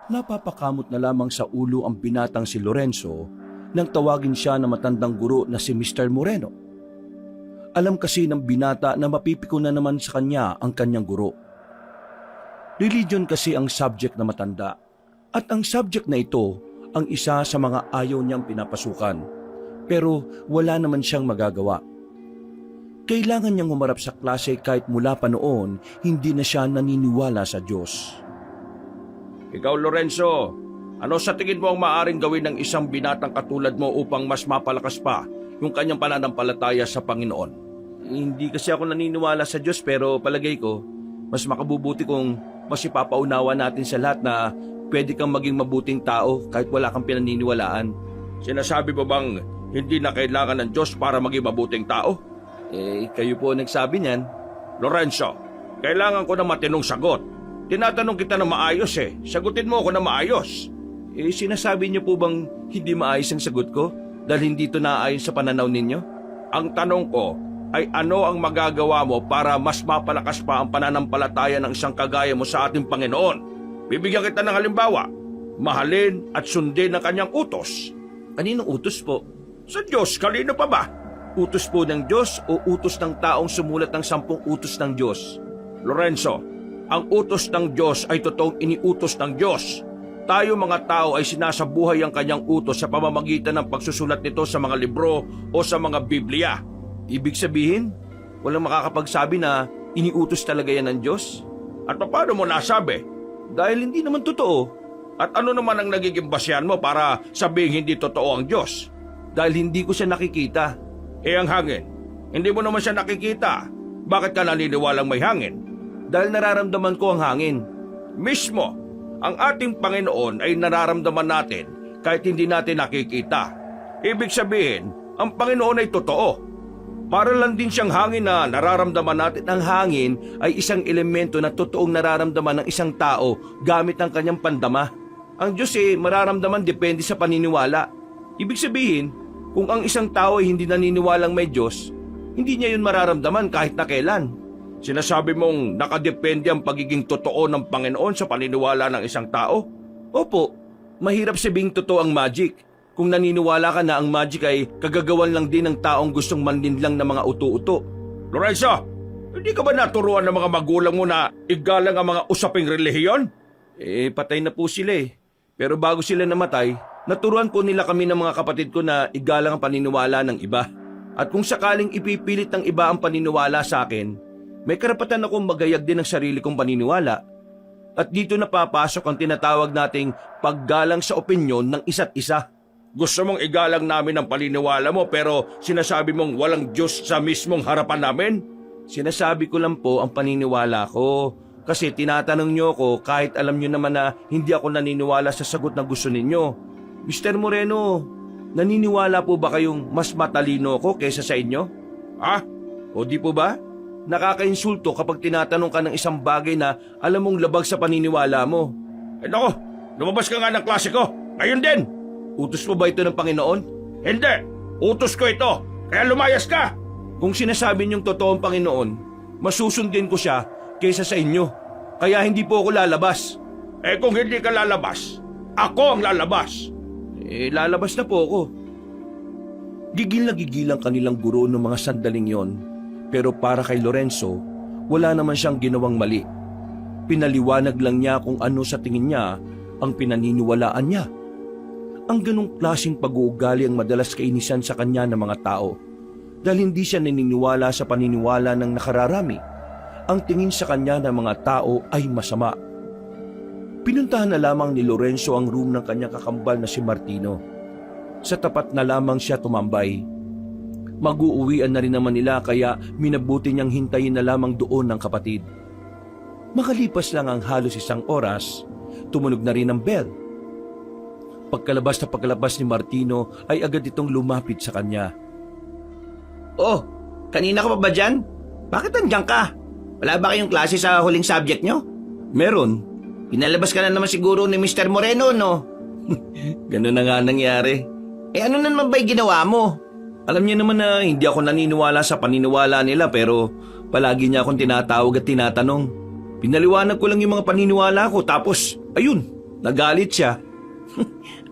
Napapakamot na lamang sa ulo ang binatang si Lorenzo nang tawagin siya na matandang guro na si Mr. Moreno. Alam kasi ng binata na mapipiko na naman sa kanya ang kanyang guro. Religion kasi ang subject na matanda at ang subject na ito ang isa sa mga ayaw niyang pinapasukan pero wala naman siyang magagawa. Kailangan niyang humarap sa klase kahit mula pa noon hindi na siya naniniwala sa Diyos. Ikaw, Lorenzo, ano sa tingin mo ang maaaring gawin ng isang binatang katulad mo upang mas mapalakas pa yung kanyang pananampalataya sa Panginoon? Hindi kasi ako naniniwala sa Diyos pero palagay ko, mas makabubuti kung mas ipapaunawa natin sa lahat na pwede kang maging mabuting tao kahit wala kang pinaniniwalaan. Sinasabi mo bang hindi na kailangan ng Diyos para maging mabuting tao? Kayo po nagsabi niyan. Lorenzo, kailangan ko ng matinong sagot. Tinatanong kita na maayos Sagutin mo ako na maayos. Sinasabi niyo po bang hindi maayos ang sagot ko dahil hindi ito naaayon sa pananaw ninyo? Ang tanong ko ay ano ang magagawa mo para mas mapalakas pa ang pananampalataya ng isang kagaya mo sa ating Panginoon? Bibigyan kita ng halimbawa. Mahalin at sundin ang kanyang utos. Kaninong utos po? Sa Diyos, kanino pa ba? Utos po ng Diyos o utos ng taong sumulat ng 10 utos ng Diyos? Lorenzo, ang utos ng Diyos ay totoong iniutos ng Diyos. Tayo mga tao ay sinasabuhay ang kanyang utos sa pamamagitan ng pagsusulat nito sa mga libro o sa mga Biblia. Ibig sabihin, walang makakapagsabi na iniutos talaga yan ng Diyos? At paano mo nasabi? Dahil hindi naman totoo. At ano naman ang nagiging basyan mo para sabihin hindi totoo ang Diyos? Dahil hindi ko siya nakikita. Ang hangin, hindi mo naman siya nakikita. Bakit ka naniniwalang may hangin? Dahil nararamdaman ko ang hangin. Mismo, ang ating Panginoon ay nararamdaman natin kahit hindi natin nakikita. Ibig sabihin, ang Panginoon ay totoo. Para lang din siyang hangin na nararamdaman natin. Ang hangin ay isang elemento na totoong nararamdaman ng isang tao gamit ang kanyang pandama. Ang Diyos mararamdaman depende sa paniniwala. Ibig sabihin, kung ang isang tao ay hindi naniniwalang may Diyos, hindi niya yun mararamdaman kahit na kailan. Sinasabi mong nakadepende ang pagiging totoo ng Panginoon sa paniniwala ng isang tao? Opo, mahirap sabing totoo ang magic. Kung naniniwala ka na ang magic ay kagagawan lang din ng taong gustong manlinlang ng mga uto-uto. Lorenzo, hindi ka ba naturuan ng mga magulang mo na igalang ang mga usaping relihiyon? Patay na po sila Pero bago sila namatay, naturuan po nila kami ng mga kapatid ko na igalang ang paniniwala ng iba. At kung sakaling ipipilit ng iba ang paniniwala sa akin, may karapatan akong magayag din ng sarili kong paniniwala. At dito napapasok ang tinatawag nating paggalang sa opinyon ng isa't isa. Gusto mong igalang namin ang paniniwala mo pero sinasabi mong walang Diyos sa mismong harapan namin? Sinasabi ko lang po ang paniniwala ko. Kasi tinatanong niyo ako kahit alam niyo naman na hindi ako naniniwala sa sagot na gusto ninyo. Mr. Moreno, naniniwala po ba kayong mas matalino ako kaysa sa inyo? O di po ba? Nakakainsulto kapag tinatanong ka ng isang bagay na alam mong labag sa paniniwala mo. Nako, lumabas ka nga ng klase ko. Ngayon din. Utos mo ba ito ng Panginoon? Hindi. Utos ko ito. Kaya lumayas ka. Kung sinasabi niyong totoong Panginoon, masusundin ko siya kaysa sa inyo. Kaya hindi po ako lalabas. Kung hindi ka lalabas, ako ang lalabas. Lalabas na po ako. Gigil na gigil ang kanilang guro ng mga sandaling yon. Pero para kay Lorenzo, wala naman siyang ginawang mali. Pinaliwanag lang niya kung ano sa tingin niya ang pinaniniwalaan niya. Ang ganong klaseng pag-uugali ang madalas kainisan sa kanya ng mga tao dahil hindi siya naniniwala sa paniniwala ng nakararami. Ang tingin sa kanya ng mga tao ay masama. Pinuntahan na lamang ni Lorenzo ang room ng kanyang kakambal na si Martino. Sa tapat na lamang siya tumambay. Mag-uuwian na rin naman nila kaya minabuti niyang hintayin na lamang doon ng kapatid. Makalipas lang ang halos 1 oras, tumunog na rin ang bell. Pagkalabas ni Martino ay agad itong lumapit sa kanya. Oh, kanina ka pa ba dyan? Bakit nandiyan ka? Wala ba kayong klase sa huling subject nyo? Meron. Pinalabas ka na naman siguro ni Mr. Moreno, no? Ganun na nga nangyari. Ano na naman ba'y ginawa mo? Alam niya naman na hindi ako naniniwala sa paniniwala nila pero palagi niya akong tinatawag at tinatanong. Pinaliwanag ko lang yung mga paniniwala ko tapos, ayun, Nagalit siya.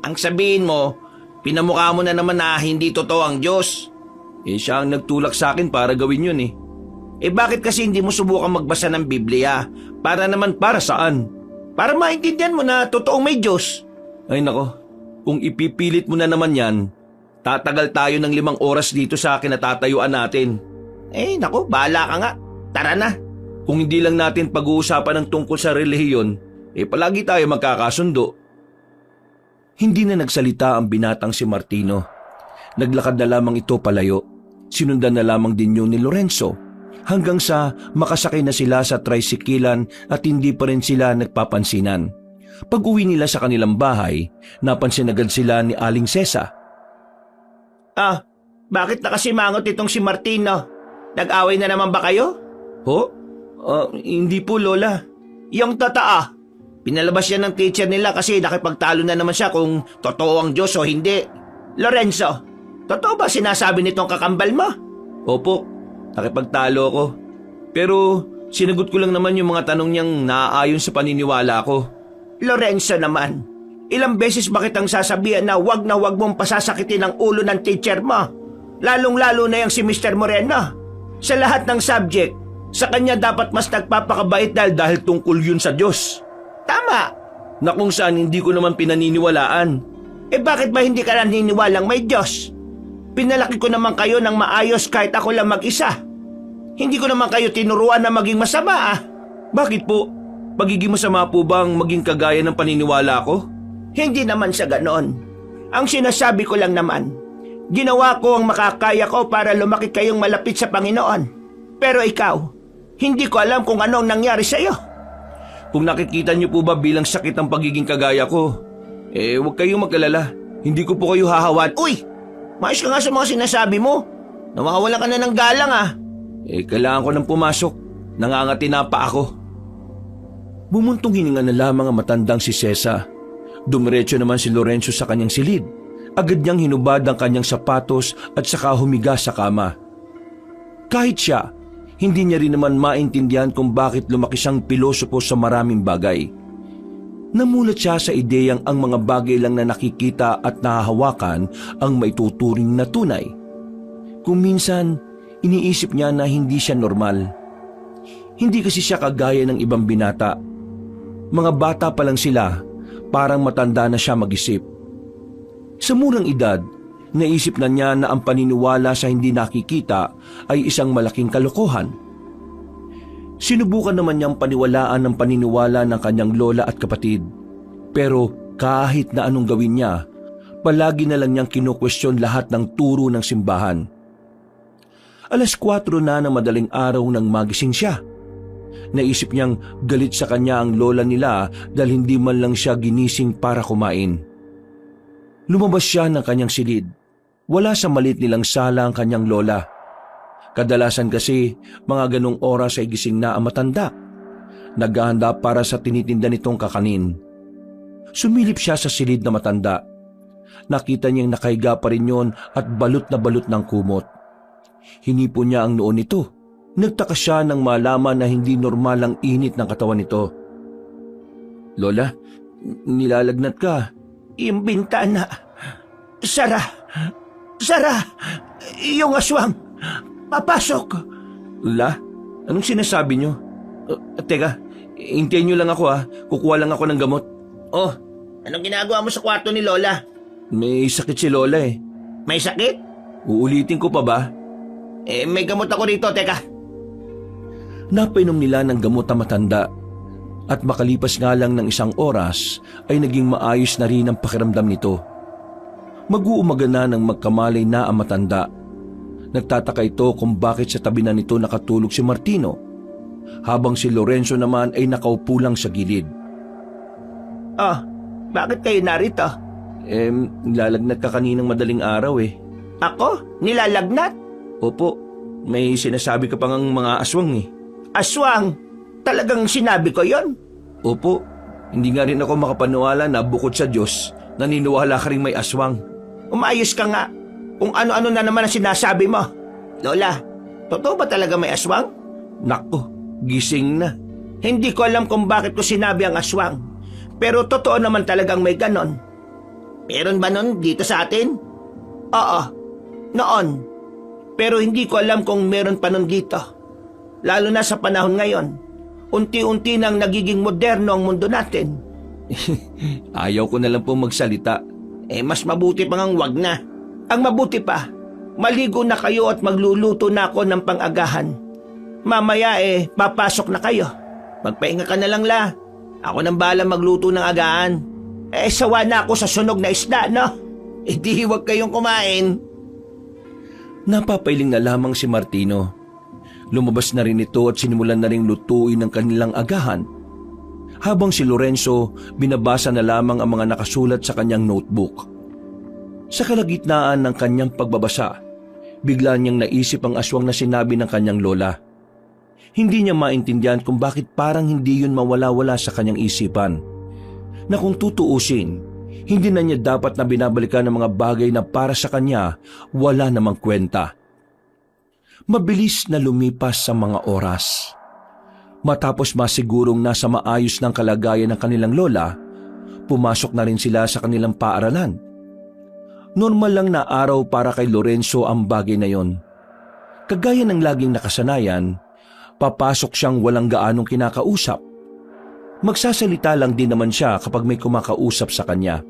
Ang sabihin mo, pinamukha mo na naman na hindi totoo ang Diyos. Siya ang nagtulak sa akin para gawin yun eh. Bakit kasi hindi mo subukan magbasa ng Biblia? Para naman Para saan? para maintindihan mo na totoong may Diyos. Ay nako, kung ipipilit mo na naman yan, tatagal tayo ng 5 oras dito sa kinatatayuan natin. Naku, bahala ka nga. Tara na. Kung hindi lang natin pag-uusapan ng tungkol sa relihiyon, palagi tayo magkakasundo. Hindi na nagsalita ang binatang si Martino. Naglakad na lamang ito palayo. Sinundan na lamang din yun ni Lorenzo hanggang sa makasakay na sila sa tricyclean at hindi pa rin sila nagpapansinan. Pag-uwi nila sa kanilang bahay, napansin agad sila ni Aling Sesa. Bakit nakasimangot itong si Martino? Nag-away na naman ba kayo? Ho? Hindi po, Lola. Yung totoo. Pinalabas yan ng teacher nila kasi nakipagtalo na naman siya kung totoo ang Diyos o hindi. Lorenzo, totoo ba sinasabi nitong kakambal mo? Opo, nakipagtalo ako. Pero sinagot ko lang naman yung mga tanong niyang naaayon sa paniniwala ko. Lorenzo naman, ilang beses ba kitang sasabihan na wag mong pasasakitin ang ulo ng teacher mo? Lalong-lalo na yung si Mr. Moreno. Sa lahat ng subject, sa kanya dapat mas nagpapakabait dahil tungkol yun sa Diyos. Tama. Na kung saan hindi ko naman pinaniniwalaan. Bakit ba hindi ka naniniwalang may Diyos? Pinalaki ko naman kayo ng maayos kahit ako lang mag-isa. Hindi ko naman kayo tinuruan na maging masama Bakit po? Pagiging masama po bang maging kagaya ng paniniwala ko? Hindi naman sa ganon. Ang sinasabi ko lang naman, ginawa ko ang makakaya ko para lumaki kayong malapit sa Panginoon. Pero ikaw, hindi ko alam kung anong nangyari sa iyo. Kung nakikita niyo po ba bilang sakit ang pagiging kagaya ko, huwag kayong mag-alala. Hindi ko po kayo hahawan. Uy! Maayos ka nga sa mga sinasabi mo. Nawawalan ka na ng galang Kailangan ko nang pumasok. Nangangati na pa ako. Bumuntong hininga na lamang ang matandang si Sesa. Dumiretso naman si Lorenzo sa kanyang silid. Agad niyang hinubad ang kanyang sapatos at saka humiga sa kama. Kahit siya, hindi niya rin naman maintindihan kung bakit lumaki siyang pilosopo sa maraming bagay. Namulat siya sa ideyang ang mga bagay lang na nakikita at nahahawakan ang maituturing na tunay. Kung minsan, iniisip niya na hindi siya normal. Hindi kasi siya kagaya ng ibang binata. Mga bata pa lang sila, parang matanda na siya mag-isip. Sa murang edad, naisip na niya na ang paniniwala sa hindi nakikita ay isang malaking kalokohan. Sinubukan naman niyang paniwalaan ang paniniwala ng kanyang lola at kapatid. Pero kahit na anong gawin niya, palagi na lang niyang kinukwestiyon lahat ng turo ng simbahan. 4:00 na ng madaling araw nang magising siya. Naisip niyang galit sa kanya ang lola nila dahil hindi man lang siya ginising para kumain. Lumabas siya ng kanyang silid. Wala sa maliit nilang sala ang kanyang lola. Kadalasan kasi mga ganong oras ay gising na ang matanda. Naghahanda para sa tinitinda nitong kakanin. Sumilip siya sa silid na matanda. Nakita niyang nakahiga pa rin yon at balot na balot ng kumot. Hinipo niya ang noon nito. Nagtaka siya nang malaman na hindi normal ang init ng katawan nito. Lola, nilalagnat ka. Yung bintana. Sara! Yung aswang! Papasok! La, anong sinasabi niyo? Teka, hintayin niyo lang ako Kukuha lang ako ng gamot. Oh, anong ginagawa mo sa kwarto ni Lola? May sakit si Lola May sakit? Uulitin ko pa ba? May gamot ako rito, teka. Napainom nila ng gamot ang matanda. At makalipas nga lang ng 1 oras ay naging maayos na rin ang pakiramdam nito. Mag-uumaga na nang magkamalay na ang matanda. Nagtataka ito kung bakit sa tabi na nito nakatulog si Martino, habang si Lorenzo naman ay nakaupo lang sa gilid. Bakit kayo narito? Nilalagnat ka kaninang madaling araw Ako? Nilalagnat? Opo, may sinasabi ka pang mga aswang Aswang? Talagang sinabi ko yon? Opo, hindi nga rin ako makapaniwala na bukod sa Diyos, naniniwala ka rin may aswang. Umayos ka nga. Kung ano-ano na naman ang sinasabi mo. Lola, totoo ba talaga may aswang? Nako, gising na. Hindi ko alam kung bakit ko sinabi ang aswang. Pero totoo naman talagang may ganon. Meron ba nun dito sa atin? Oo, noon. Pero hindi ko alam kung meron pa nun dito. Lalo na sa panahon ngayon. Unti-unti nang nagiging moderno ang mundo natin. Ayaw ko na lang po magsalita. Mas mabuti pa ngang wag na. Ang mabuti pa, maligo na kayo at magluluto na ako ng pang-agahan. Mamaya papasok na kayo. Magpahinga ka na lang la. Ako nang bahala magluto ng agahan. Sawa na ako sa sunog na isda, no? Di huwag kayong kumain. Napapailing na lamang si Martino. Lumabas na rin ito at sinimulan na rin lutuin ng kanilang agahan. Habang si Lorenzo, binabasa na lamang ang mga nakasulat sa kanyang notebook. Sa kalagitnaan ng kanyang pagbabasa, bigla niyang naisip ang aswang na sinabi ng kanyang lola. Hindi niya maintindihan kung bakit parang hindi yun mawala-wala sa kanyang isipan. Na kung tutuusin, hindi na niya dapat na binabalikan ng mga bagay na para sa kanya wala namang kwenta. Mabilis na lumipas sa mga oras. Matapos masigurong nasa maayos ng kalagayan ng kanilang lola, pumasok na rin sila sa kanilang paaralan. Normal lang na araw para kay Lorenzo ang bagay na yon. Kagaya ng laging nakasanayan, papasok siyang walang gaanong kinakausap. Magsasalita lang din naman siya kapag may kumakausap sa kanya.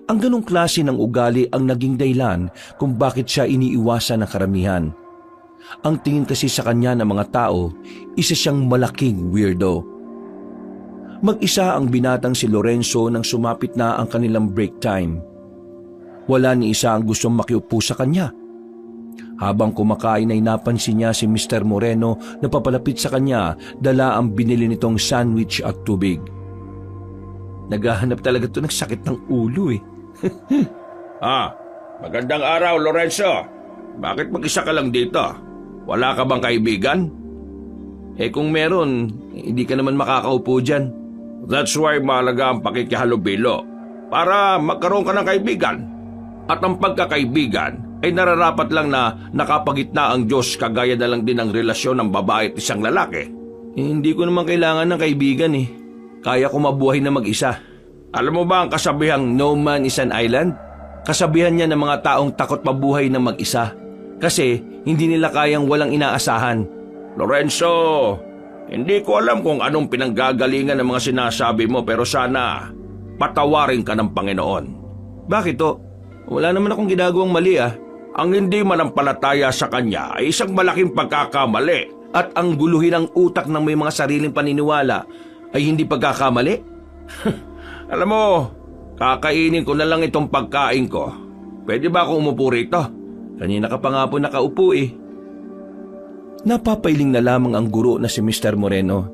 Ang ganong klase ng ugali ang naging dahilan kung bakit siya iniiwasan ng karamihan. Ang tingin kasi sa kanya ng mga tao, isa siyang malaking weirdo. Mag-isa ang binatang si Lorenzo nang sumapit na ang kanilang break time. Wala ni isa ang gustong makiupo sa kanya. Habang kumakain ay napansin niya si Mr. Moreno na papalapit sa kanya, dala ang binili nitong sandwich at tubig. Naghahanap talaga ito ng sakit ng ulo Magandang araw, Lorenzo. Bakit mag-isa ka lang dito? Wala ka bang kaibigan? Kung meron, hindi ka naman makakaupo dyan. That's why mahalaga ang pakikihalubilo. Para magkaroon ka ng kaibigan. At ang pagkakaibigan ay nararapat lang na nakapagitna ang Diyos, kagaya na lang din ang relasyon ng babae at isang lalaki. Hindi ko naman kailangan ng kaibigan Kaya ko mabuhay na mag-isa. Alam mo ba ang kasabihang No man is an island? Kasabihan niya ng mga taong takot mabuhay na mag-isa. Kasi hindi nila kayang walang inaasahan. Lorenzo, hindi ko alam kung anong pinanggagalingan ng mga sinasabi mo, pero sana patawarin ka ng Panginoon. Bakit to? Wala naman akong ginagawang mali Ang hindi manampalataya sa Kanya ay isang malaking pagkakamali. At ang guluhin ng utak ng may mga sariling paniniwala ay hindi pagkakamali? Alam mo, kakainin ko na lang itong pagkain ko. Pwede ba akong umupo rito? Kanina ka pa nga po nakaupo Napapailing na lamang ang guro na si Mr. Moreno.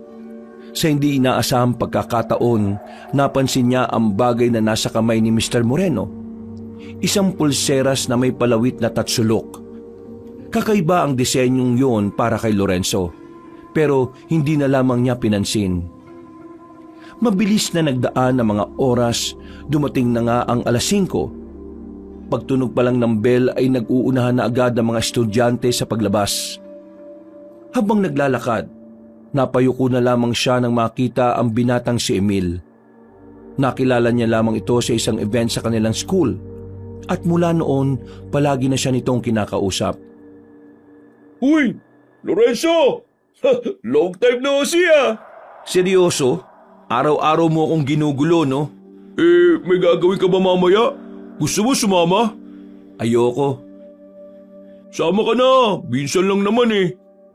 Sa hindi inaasahang pagkakataon, napansin niya ang bagay na nasa kamay ni Mr. Moreno. Isang pulseras na may palawit na tatsulok. Kakaiba ang disenyong yon para kay Lorenzo, pero hindi na lamang niya pinansin. Mabilis na nagdaan ang mga oras, dumating na nga ang 5:00. Pagtunog pa lang ng bell ay nag-uunahan na agad ang mga estudyante sa paglabas. Habang naglalakad, napayuko na lamang siya nang makita ang binatang si Emil. Nakilala niya lamang ito sa isang event sa kanilang school. At mula noon, palagi na siya nitong kinakausap. Uy, Lorenzo! Long time no see Seryoso? Araw-araw mo akong ginugulo, no? May gagawin ka ba mamaya? Gusto mo sumama? Ayoko. Sama ka na, minsan lang naman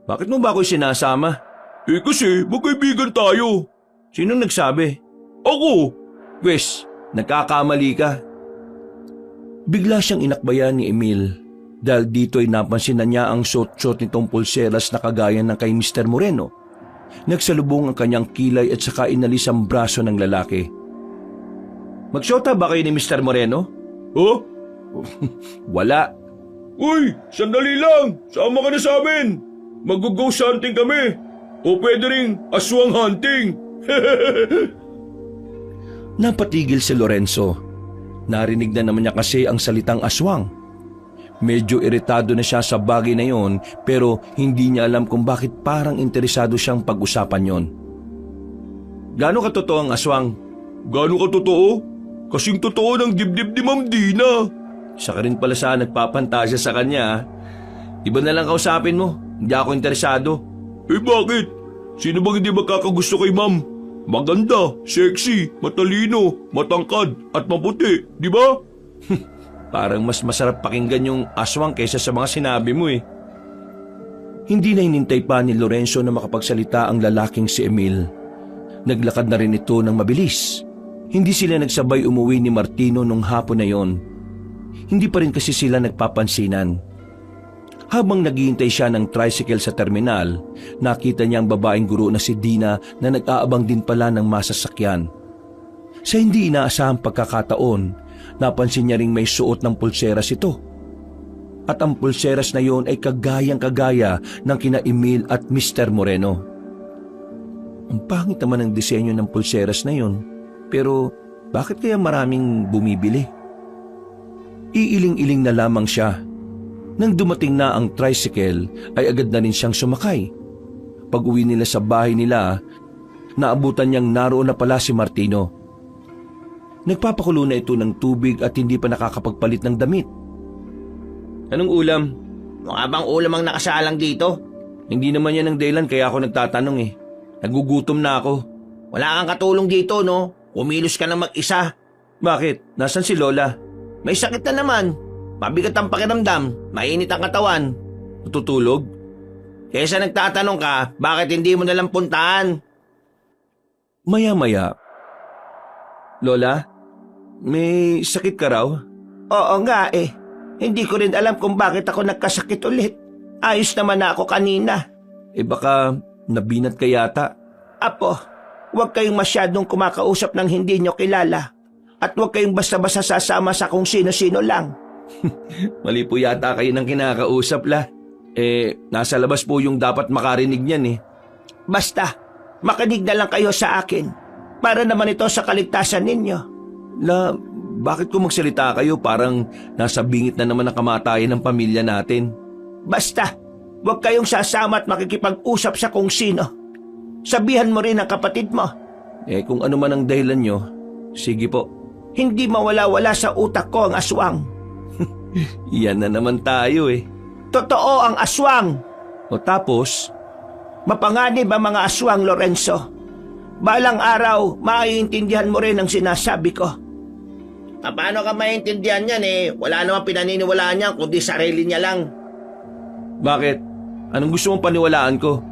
Bakit mo ba ako sinasama? Kasi magkaibigan tayo. Sino nagsabi? Ako! Wes, nagkakamali ka. Bigla siyang inakbayan ni Emil dahil dito ay napansin na niya ang suot-suot nitong pulseras na kagaya ng kay Mr. Moreno. Nagsalubong ang kanyang kilay at saka inalis ang braso ng lalaki. Magsyota ba kayo ni Mr. Moreno? Huh? Wala. Uy, sandali lang! Sama ka na sa amin! Mag-ghost hunting kami! O pwede ring aswang hunting! Napatigil si Lorenzo. Narinig na naman niya kasi ang salitang aswang. Medyo iritado na siya sa bagay na yon, pero hindi niya alam kung bakit parang interesado siyang pag-usapan yon. Gaano katotoo ang aswang? Gaano ka totoo? Kasing totoo ng dibdib ni Ma'am Dina. Siya ka rin pala sa nagpapantasya sa kanya, ha? Iba na lang kausapin mo. Hindi ako interesado. Eh bakit? Sino bang hindi magkakagusto kay Ma'am? Maganda, sexy, matalino, matangkad, at maputi, di ba? Parang mas masarap pakinggan yung aswang kaysa sa mga sinabi mo eh. Hindi na hinintay pa ni Lorenzo na makapagsalita ang lalaking si Emil. Naglakad na rin ito ng mabilis. Hindi sila nagsabay umuwi ni Martino nung hapon na yon. Hindi pa rin kasi sila nagpapansinan. Habang naghihintay siya ng tricycle sa terminal, nakita niya ang babaeng guro na si Dina na nag-aabang din pala ng masasakyan. Sa hindi inaasahang pagkakataon, napansin niya ring may suot ng pulseras ito. At ang pulseras na yon ay kagayang-kagaya ng kina Emil at Mr. Moreno. Ang pangit naman ang disenyo ng pulseras na yon, pero bakit kaya maraming bumibili? Iiling-iling na lamang siya. Nang dumating na ang tricycle ay agad na rin siyang sumakay. Pag-uwi nila sa bahay nila, naabutan niyang naroon na pala si Martino. Nagpapakulo na ito ng tubig at hindi pa nakakapagpalit ng damit. Anong ulam? Mukha bang ulam ang nakasalang dito? Hindi naman yan ang dahilan kaya ako nagtatanong eh. Nagugutom na ako. Wala kang katulong dito, no? Kumilos ka na mag-isa. Bakit? Nasaan si Lola? May sakit na naman. Mabigat ang pakiramdam. Mainit ang katawan. Tutulog? Kesa nagtatanong ka, bakit hindi mo nalang puntahan? Maya-maya. Lola, may sakit ka raw? Oo nga eh. Hindi ko rin alam kung bakit ako nagkasakit ulit. Ayos naman na ako kanina. Eh baka nabinat ka yata. Apo, huwag kayong masyadong kumakausap ng hindi nyo kilala. At huwag kayong basta-basta sasama sa kung sino-sino lang. Mali po yata kayo ng kinakausap la. Eh, nasa labas po yung dapat makarinig niyan eh. Basta, makinig na lang kayo sa akin. Para naman ito sa kaligtasan ninyo. La, bakit kung magsalita kayo parang nasa bingit na naman ang kamatayan ng pamilya natin? Basta, huwag kayong sasama at makikipag-usap sa kung sino. Sabihan mo rin ang kapatid mo. Eh kung ano man ang dahilan nyo, sige po. Hindi mawala-wala sa utak ko ang aswang. Yan na naman tayo eh. Totoo ang aswang. O tapos, Mapanganib ang mga aswang, Lorenzo. Balang araw, maiintindihan mo rin ang sinasabi ko. Paano ka maiintindihan yan eh? Wala namang pinaniniwalaan niyan kundi sarili niya lang. bakit? Anong gusto mong paniwalaan ko?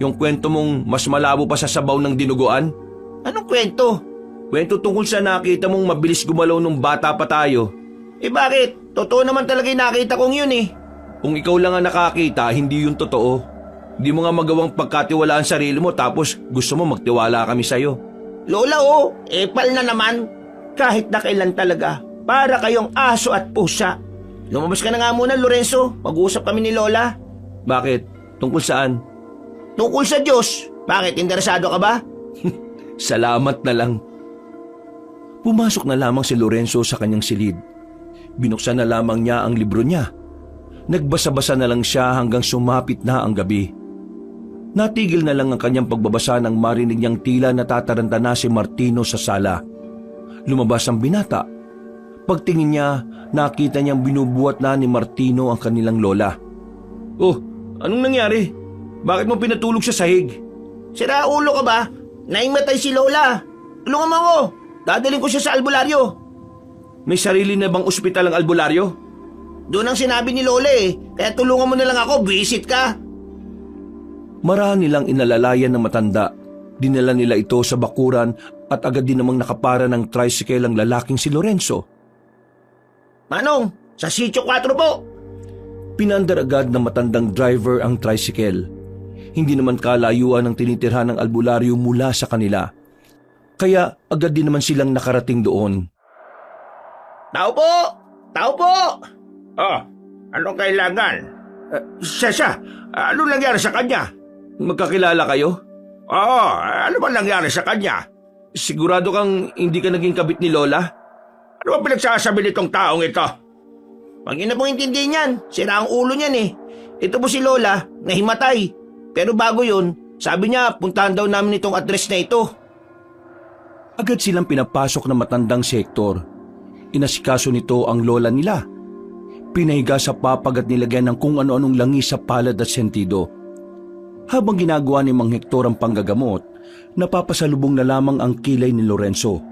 Yung kwento mong mas malabo pa sa sabaw ng dinuguan? Anong kwento? Kwento tungkol sa nakita mong mabilis gumalaw nung bata pa tayo. Eh bakit? Totoo naman talaga yung nakita kong yun eh. Kung ikaw lang ang nakakita, hindi yun totoo. Hindi mo nga magawang pagkatiwalaan sarili mo tapos gusto mo magtiwala kami sa'yo. Lola oh, epal na naman. Kahit na kailan talaga, para kayong aso at pusa. Lumabas ka na nga muna, Lorenzo. Mag-uusap kami ni Lola. Bakit? Tungkol saan? Tungkol sa Diyos. Bakit? Interesado ka ba? Salamat na lang. Pumasok na lamang si Lorenzo sa kanyang silid. Binuksan na lamang niya ang libro niya. Nagbasa-basa na lang siya hanggang sumapit na ang gabi. Natigil na lang ang kanyang pagbabasa nang marinig niyang tila natataranta na si Martino sa sala. Lumabas ang binata. Pagtingin niya, nakita niyang binubuhat na ni Martino ang kanilang lola. Oh, anong nangyari? Bakit mo pinatulog sa sahig? Sira ulo ka ba? Naimatay si Lola. Tulungan mo ako. Dadaling ko siya sa albularyo. May sarili na bang ospital ang albularyo? Doon ang sinabi ni Lola eh. Kaya tulungan mo na lang ako, visit ka. Marami nilang inalalayan ng matanda. Dinala nila ito sa bakuran at agad din namang nakapara ng tricycle ang lalaking si Lorenzo. Manong, sa Sitio 4 po. Pinandar agad ng matandang driver ang tricycle. Hindi naman kalayuan ang tinitirhan ng albularyo mula sa kanila. Kaya agad din naman silang nakarating doon. Tao po! Tao po! Ah, anong kailangan? Sesa, anong nangyari sa kanya? Magkakilala kayo? Oo, ano ba nangyari sa kanya? Sigurado kang hindi ka naging kabit ni Lola? Ano ba pinagsasabi nitong taong ito? Pag ina pong intindi niyan, sira ang ulo niyan eh. Ito po si Lola, nahimatay. Pero bago yun, sabi niya puntahan daw namin itong address na ito. Agad silang pinapasok ng matandang si Hector. Inasikaso nito ang lola nila. Pinahiga sa papag at nilagyan ng kung ano-anong langis sa palad at sentido. Habang ginagawa ni Mang Hector ang panggagamot, napapasalubong na lamang ang kilay ni Lorenzo.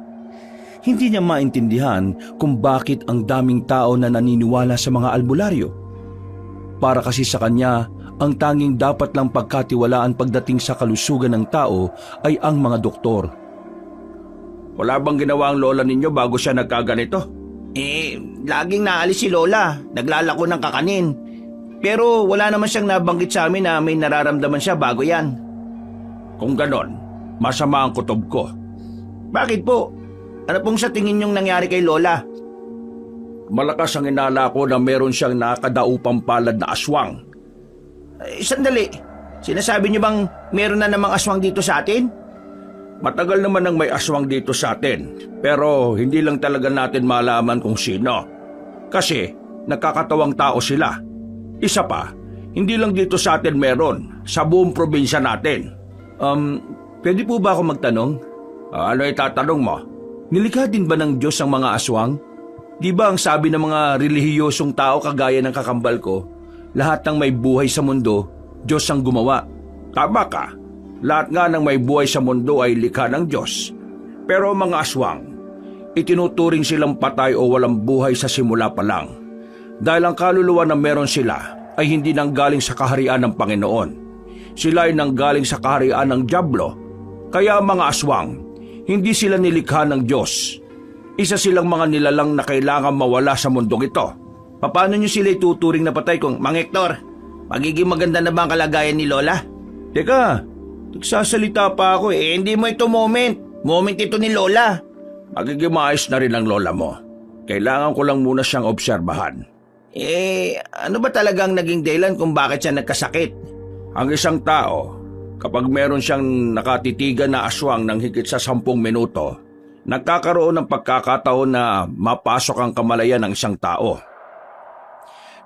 Hindi niya maintindihan kung bakit ang daming tao na naniniwala sa mga albularyo. Para kasi sa kanya, ang tanging dapat lang pagkatiwalaan pagdating sa kalusugan ng tao ay ang mga doktor. Wala bang ginawa ang lola ninyo bago siya nagkaganito? Laging naalis si Lola. Naglalako ng kakanin. Pero wala naman siyang nabanggit sa amin na may nararamdaman siya bago yan. Kung ganon, masama ang kutob ko. Bakit po? Ano pong sa tingin niyong nangyari kay Lola? Malakas ang inala ko na meron siyang nakadaupang palad na aswang. Sandali. Sinasabi niyo bang meron na namang aswang dito sa atin? Matagal naman ang may aswang dito sa atin, pero hindi lang talaga natin malaman kung sino. Kasi nagkakatawang tao sila. Isa pa, hindi lang dito sa atin meron, sa buong probinsya natin. Pwede po ba ako magtanong? Ano itatanong mo? Nilikha din ba ng Diyos ang mga aswang? Di ba ang sabi ng mga relihiyosong tao kagaya ng kakambal ko, lahat ng may buhay sa mundo, Diyos ang gumawa? Tama ka. Lahat nga ng may buhay sa mundo ay likha ng Diyos. Pero mga aswang, itinuturing silang patay o walang buhay sa simula pa lang. Dahil ang kaluluwa na meron sila ay hindi nanggaling sa kaharian ng Panginoon. Sila ay nanggaling sa kaharian ng Diablo. Kaya mga aswang, hindi sila nilikha ng Diyos. Isa silang mga nilalang na kailangan mawala sa mundong ito. Paano niyo sila ituturing na patay kung, Mang Hector, magiging maganda na ba ang kalagayan ni Lola? Teka, nagsasalita pa ako eh. Hindi mo ito moment. Moment ito ni Lola. Magiging maayos na rin ang lola mo. Kailangan ko lang muna siyang obserbahan. Ano ba talagang naging dahilan kung bakit siya nagkasakit? Ang isang tao, kapag meron siyang nakatitigan na aswang ng higit sa 10 minuto, nagkakaroon ng pagkakataon na mapasok ang kamalayan ng isang tao.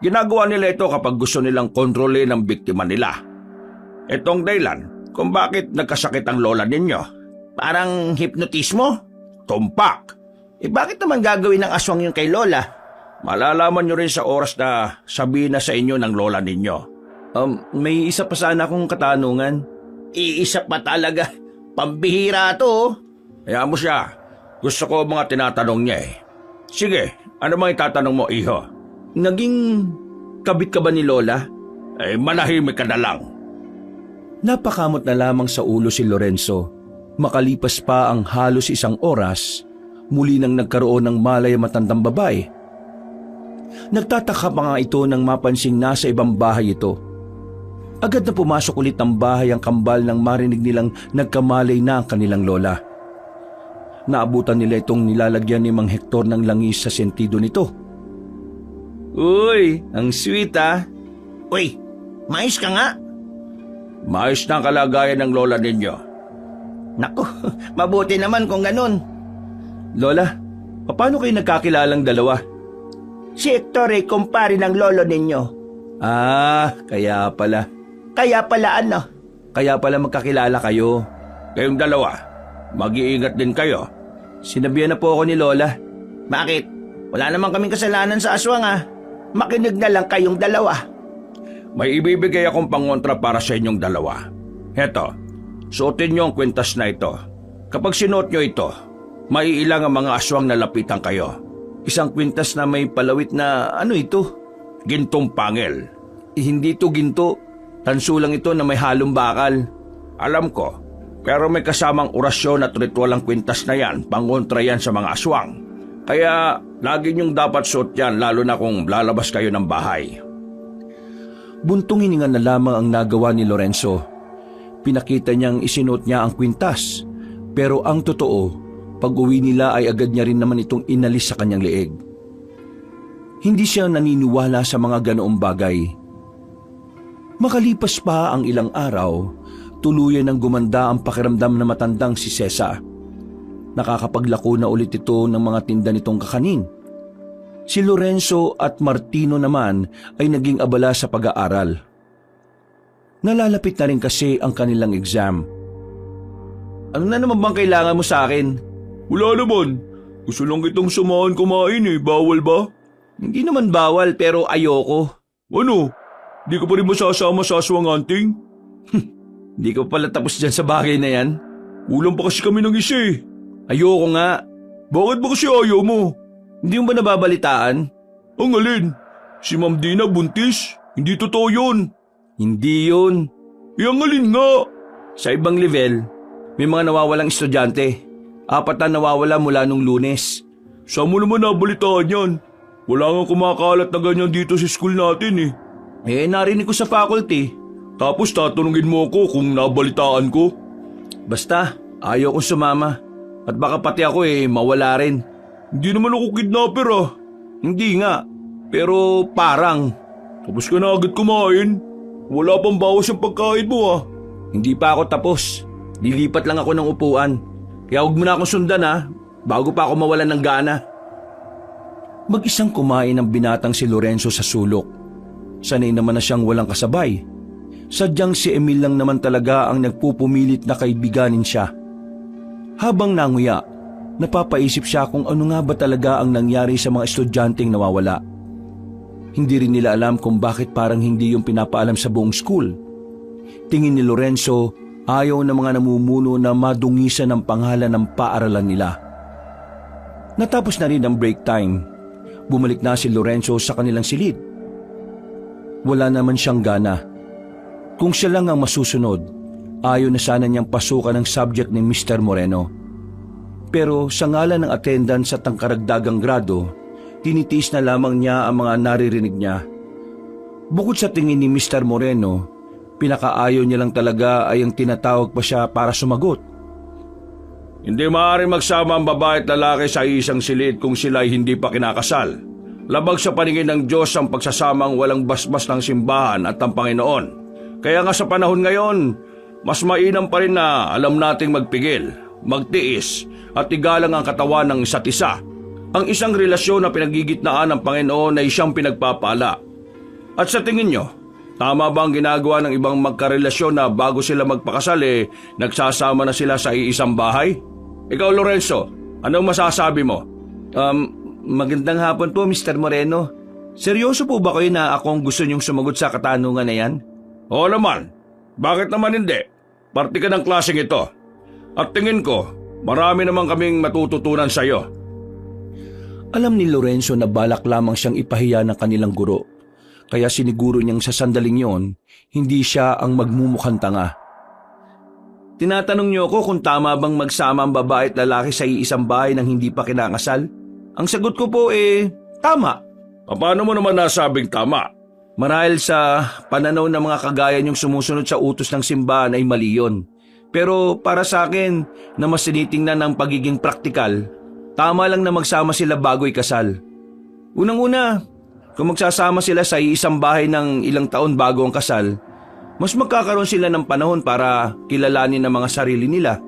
Ginagawa nila ito kapag gusto nilang kontrolin ang biktima nila. Itong dahilan kung bakit nagkasakit ang lola ninyo. Parang hipnotismo? Tumpak! Bakit naman gagawin ng aswang yung kay Lola? Malalaman nyo rin sa oras na sabihin na sa inyo ng lola ninyo. May isa pa sana akong katanungan. Iisa pa talaga. Pambihira to. Kaya mo siya. Gusto ko mga tinatanong niya eh. Sige, ano mang itatanong mo, iho? Naging kabit ka ba ni Lola? Manahimik ka na lang. Napakamot na lamang sa ulo si Lorenzo. Makalipas pa ang halos 1 oras, muli nang nagkaroon ng malay ang matandang babae. Nagtataka pa nga ito nang mapansing nasa ibang bahay ito. Agad na pumasok ulit ng bahay ang kambal nang marinig nilang nagkamalay na ang kanilang lola. Naabutan nila itong nilalagyan ni Mang Hector ng langis sa sentido nito. Uy, ang sweet ah. Uy, mais ka nga. Maayos na ang kalagayan ng lola ninyo. Naku, mabuti naman kung ganun. Lola, paano kayo nagkakilalang dalawa? Si Hector ay kumpare ng lolo ninyo. Kaya pala. Kaya pala ano? Kaya pala magkakilala kayo. Kayong dalawa, mag-iingat din kayo. Sinabihan na po ako ni Lola. Bakit? Wala naman kaming kasalanan sa aswang ah. Makinig na lang kayong dalawa. May ibibigay akong pangontra para sa inyong dalawa. Heto, suotin niyo ang kwintas na ito. Kapag sinuot niyo ito, maiilang ang mga aswang na lapitan kayo. Isang kwintas na may palawit na ano ito? Gintong pangil. Hindi to ginto. Tanso lang ito na may halong bakal. Alam ko, pero may kasamang orasyon at ritual ang kwintas na yan, pangontra yan sa mga aswang. Kaya lagi niyong dapat suot yan lalo na kung lalabas kayo ng bahay. Buntong hininga na lamang ang nagawa ni Lorenzo. Pinakita niyang isinuot niya ang kwintas. Pero ang totoo, pag-uwi nila ay agad niya rin naman itong inalis sa kanyang leeg. Hindi siya naniniwala sa mga ganoong bagay. Makalipas pa ang ilang araw, tuluyan ng gumanda ang pakiramdam na matandang si Cesa. Nakakapaglako na ulit ito ng mga tinda nitong kakanin. Si Lorenzo at Martino naman ay naging abala sa pag-aaral. Nalalapit na rin kasi ang kanilang exam. Ano na naman bang kailangan mo sa akin? Wala naman. Gusto lang kitang samahan kumain eh. Bawal ba? Hindi naman bawal pero ayoko. Ano? Di ka pa rin masasama sa aswang hunting? Hindi ko pala tapos dyan sa bagay na yan. Kulang pa kasi kami ng isa eh. Ayoko nga. Bakit ba kasi ayaw mo? Hindi mo ba nababalitaan? Ang alin? Si Ma'am Dina buntis? Hindi totoo yun. Hindi yun. Ang alin nga? Sa ibang level, may mga nawawalang estudyante. 4 na nawawala mula nung Lunes. Saan mo naman nabalitaan yan? Wala nga kumakalat na ganyan dito sa school natin eh. Narinig ko sa faculty. Tapos tatanungin mo ako kung nabalitaan ko? Basta, ayaw kong sumama. At baka pati ako mawala rin. Hindi naman ako kidnapper ah. Hindi nga, pero parang. Tapos ka na agad kumain. Wala pang bawas yung pagkain mo ah. Hindi pa ako tapos. Lilipat lang ako ng upuan. Kaya huwag mo na akong sundan bago pa ako mawalan ng gana. Mag-isang kumain ang binatang si Lorenzo sa sulok. Sanay naman na siyang walang kasabay. Sadyang si Emil lang naman talaga ang nagpupumilit na kaibiganin siya. Habang nanguya, napapaisip siya kung ano nga ba talaga ang nangyari sa mga estudyanteng nawawala. Hindi rin nila alam kung bakit parang hindi yung pinapaalam sa buong school. Tingin ni Lorenzo, ayaw ng mga namumuno na madungisan ang pangalan ng paaralan nila. Natapos na rin ang break time. Bumalik na si Lorenzo sa kanilang silid. Wala naman siyang gana. Kung siya lang ang masusunod, ayaw na sana niyang pasukan ang subject ni Mr. Moreno. Pero sa ngalan ng attendance at ang karagdagang grado, tinitiis na lamang niya ang mga naririnig niya. Bukod sa tingin ni Mr. Moreno, pinakaayaw niya lang talaga ay ang tinatawag pa siya para sumagot. Hindi maaaring magsama ang babae at lalaki sa isang silid kung sila ay hindi pa kinakasal. Labag sa paningin ng Diyos ang pagsasamang walang basbas ng simbahan at ng Panginoon. Kaya nga sa panahon ngayon, mas mainam pa rin na alam nating magpigil, magtiis at igalang ang katawan ng isa't isa. Ang isang relasyon na pinagigitnaan ng Panginoon ay siyang pinagpapala. At sa tingin nyo, tama ba ang ginagawa ng ibang magkarelasyon na bago sila magpakasal nagsasama na sila sa iisang bahay? Ikaw Lorenzo, anong masasabi mo? Magandang hapon po Mr. Moreno. Seryoso po ba kayo na ako ang gusto niyong sumagot sa katanungan na yan? Oo naman. Bakit naman hindi? Parte ka ng klaseng ito. At tingin ko, marami naman kaming matututunan sa iyo. Alam ni Lorenzo na balak lamang siyang ipahiya ng kanilang guro. Kaya siniguro niyang sa sandaling yon, hindi siya ang magmumukhang tanga. Tinatanong niyo ako kung tama bang magsama ang babae at lalaki sa iisang bahay nang hindi pa kinakasal? Ang sagot ko po tama. Paano mo naman nasabing tama? Marahil sa pananaw ng mga kagaya niyong sumusunod sa utos ng simbahan ay mali yun. Pero para sa akin na mas tinitingnan ng pagiging praktikal, tama lang na magsama sila bago ikasal. Unang-una, kung magsasama sila sa isang bahay ng ilang taon bago ang kasal, mas magkakaroon sila ng panahon para kilalanin ang mga sarili nila.